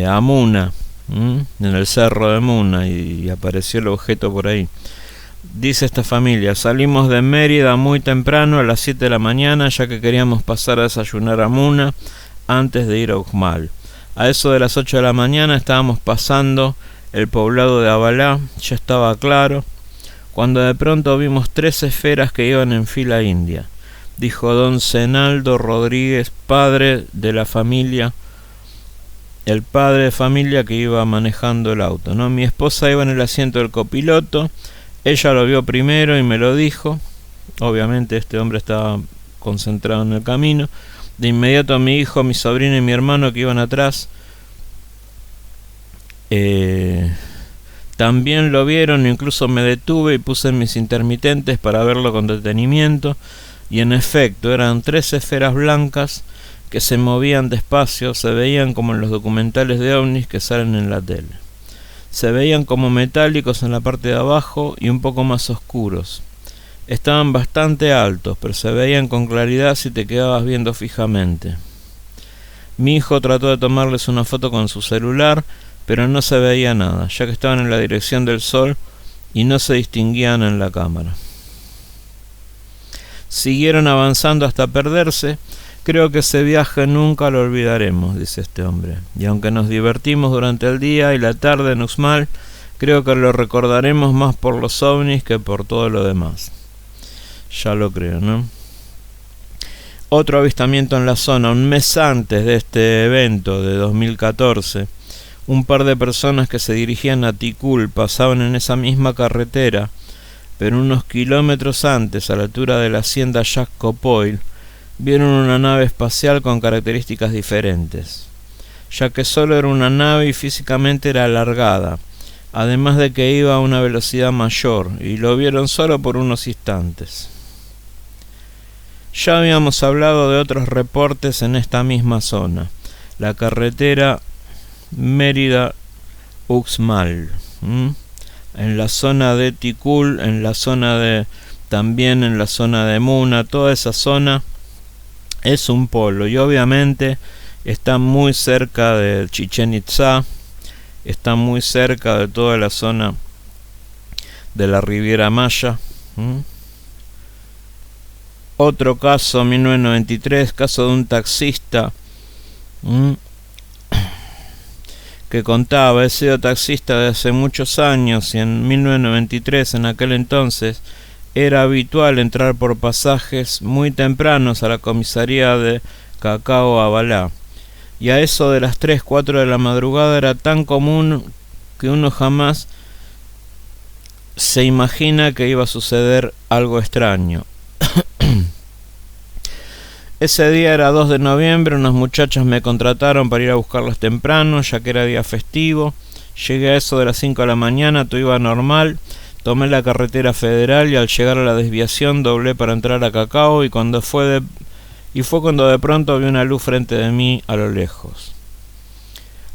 a Muna, en el cerro de Muna, y apareció el objeto por ahí. Dice esta familia: salimos de Mérida muy temprano, a las 7 de la mañana, ya que queríamos pasar a desayunar a Muna antes de ir a Uxmal. A eso de las 8 de la mañana estábamos pasando el poblado de Abalá, ya estaba claro, cuando de pronto vimos 3 esferas que iban en fila india, dijo don Zenaldo Rodríguez, padre de la familia, el padre de familia que iba manejando el auto, ¿no? Mi esposa iba en el asiento del copiloto, ella lo vio primero y me lo dijo. Obviamente este hombre estaba concentrado en el camino. De inmediato mi hijo, mi sobrino y mi hermano, que iban atrás, también lo vieron. Incluso me detuve y puse mis intermitentes para verlo con detenimiento, y en efecto eran 3 esferas blancas que se movían despacio, se veían como en los documentales de ovnis que salen en la tele. Se veían como metálicos en la parte de abajo y un poco más oscuros. Estaban bastante altos, pero se veían con claridad si te quedabas viendo fijamente. Mi hijo trató de tomarles una foto con su celular, pero no se veía nada, ya que estaban en la dirección del sol y no se distinguían en la cámara. Siguieron avanzando hasta perderse. Creo que ese viaje nunca lo olvidaremos, dice este hombre. Y aunque nos divertimos durante el día y la tarde en Uxmal, creo que lo recordaremos más por los ovnis que por todo lo demás. Ya lo creo, ¿no? Otro avistamiento en la zona, un mes antes de este evento de 2014. Un par de personas que se dirigían a Tikul pasaban en esa misma carretera, pero unos kilómetros antes, a la altura de la hacienda Jacques-Copoil, vieron una nave espacial con características diferentes, ya que solo era una nave y físicamente era alargada, además de que iba a una velocidad mayor, y lo vieron solo por unos instantes. Ya habíamos hablado de otros reportes en esta misma zona, la carretera Mérida-Uxmal, en la zona de Tikul, también en la zona de Muna. Toda esa zona es un polo y obviamente está muy cerca de Chichén Itzá, está muy cerca de toda la zona de la Riviera Maya. Otro caso, 1993, caso de un taxista que contaba: he sido taxista de hace muchos años y en 1993, en aquel entonces, era habitual entrar por pasajes muy tempranos a la comisaría de Cacao Abalá. Y a eso de las 3, 4 de la madrugada era tan común que uno jamás se imagina que iba a suceder algo extraño. Ese día era 2 de noviembre, unas muchachas me contrataron para ir a buscarlas temprano, ya que era día festivo. Llegué a eso de las 5 de la mañana, todo iba normal. Tomé la carretera federal y al llegar a la desviación doblé para entrar a Cacao y fue cuando de pronto vi una luz frente de mí a lo lejos.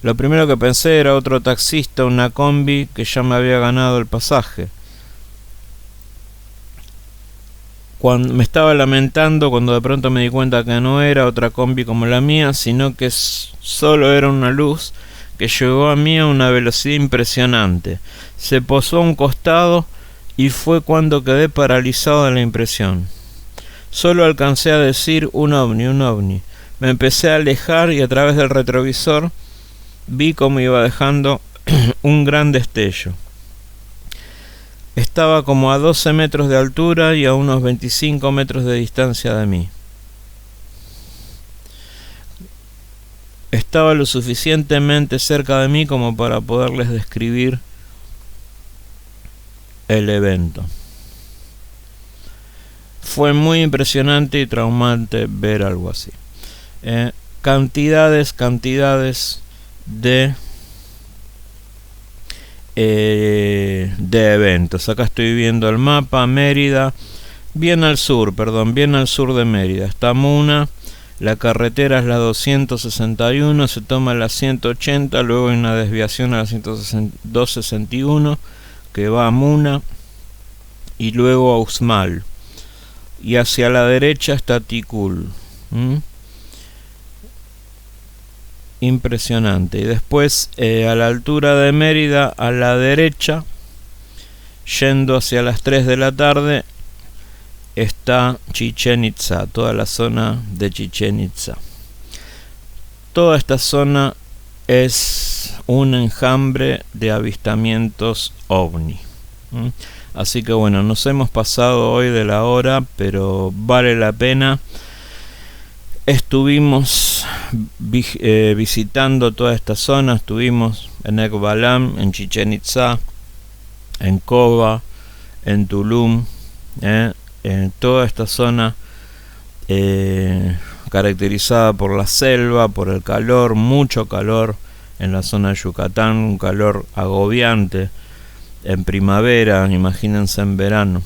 Lo primero que pensé era otro taxista, una combi que ya me había ganado el pasaje. Cuando me estaba lamentando cuando de pronto me di cuenta que no era otra combi como la mía, sino que solo era una luz que llegó a mí a una velocidad impresionante. Se posó a un costado y fue cuando quedé paralizado de la impresión. Solo alcancé a decir un ovni, un ovni. Me empecé a alejar y a través del retrovisor vi cómo iba dejando un gran destello. Estaba como a 12 metros de altura y a unos 25 metros de distancia de mí. Estaba lo suficientemente cerca de mí como para poderles describir el evento. Fue muy impresionante y traumante ver algo así. Cantidades de eventos. Acá estoy viendo el mapa. Mérida, bien al sur de Mérida está Muna. La carretera es la 261, se toma la 180, luego hay una desviación a la 261 que va a Muna y luego a Uxmal. Y hacia la derecha está Tikul. Impresionante. Y después a la altura de Mérida, a la derecha, yendo hacia las 3 de la tarde, está Chichén Itzá, toda la zona de Chichén Itzá. Toda esta zona es un enjambre de avistamientos ovni. Así que bueno, nos hemos pasado hoy de la hora, pero vale la pena. Estuvimos visitando toda esta zona, estuvimos en Ekbalam, en Chichén Itzá, en Koba, en Tulum, en toda esta zona caracterizada por la selva, por el calor, mucho calor en la zona de Yucatán, un calor agobiante en primavera, imagínense en verano.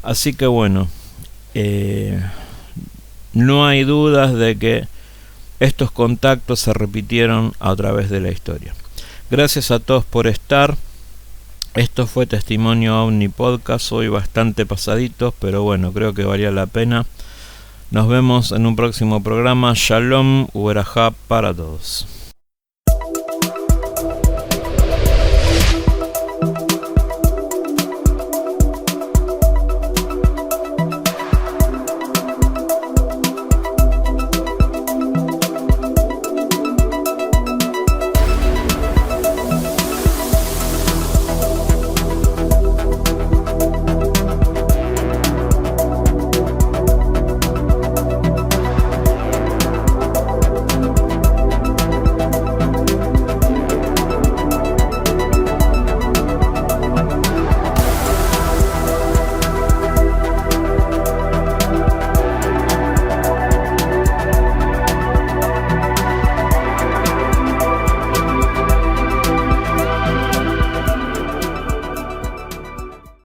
Así que bueno, no hay dudas de que estos contactos se repitieron a través de la historia. Gracias a todos por estar. Esto fue Testimonio OVNI Podcast, hoy bastante pasaditos, pero bueno, creo que valía la pena. Nos vemos en un próximo programa. Shalom, Uberajá para todos.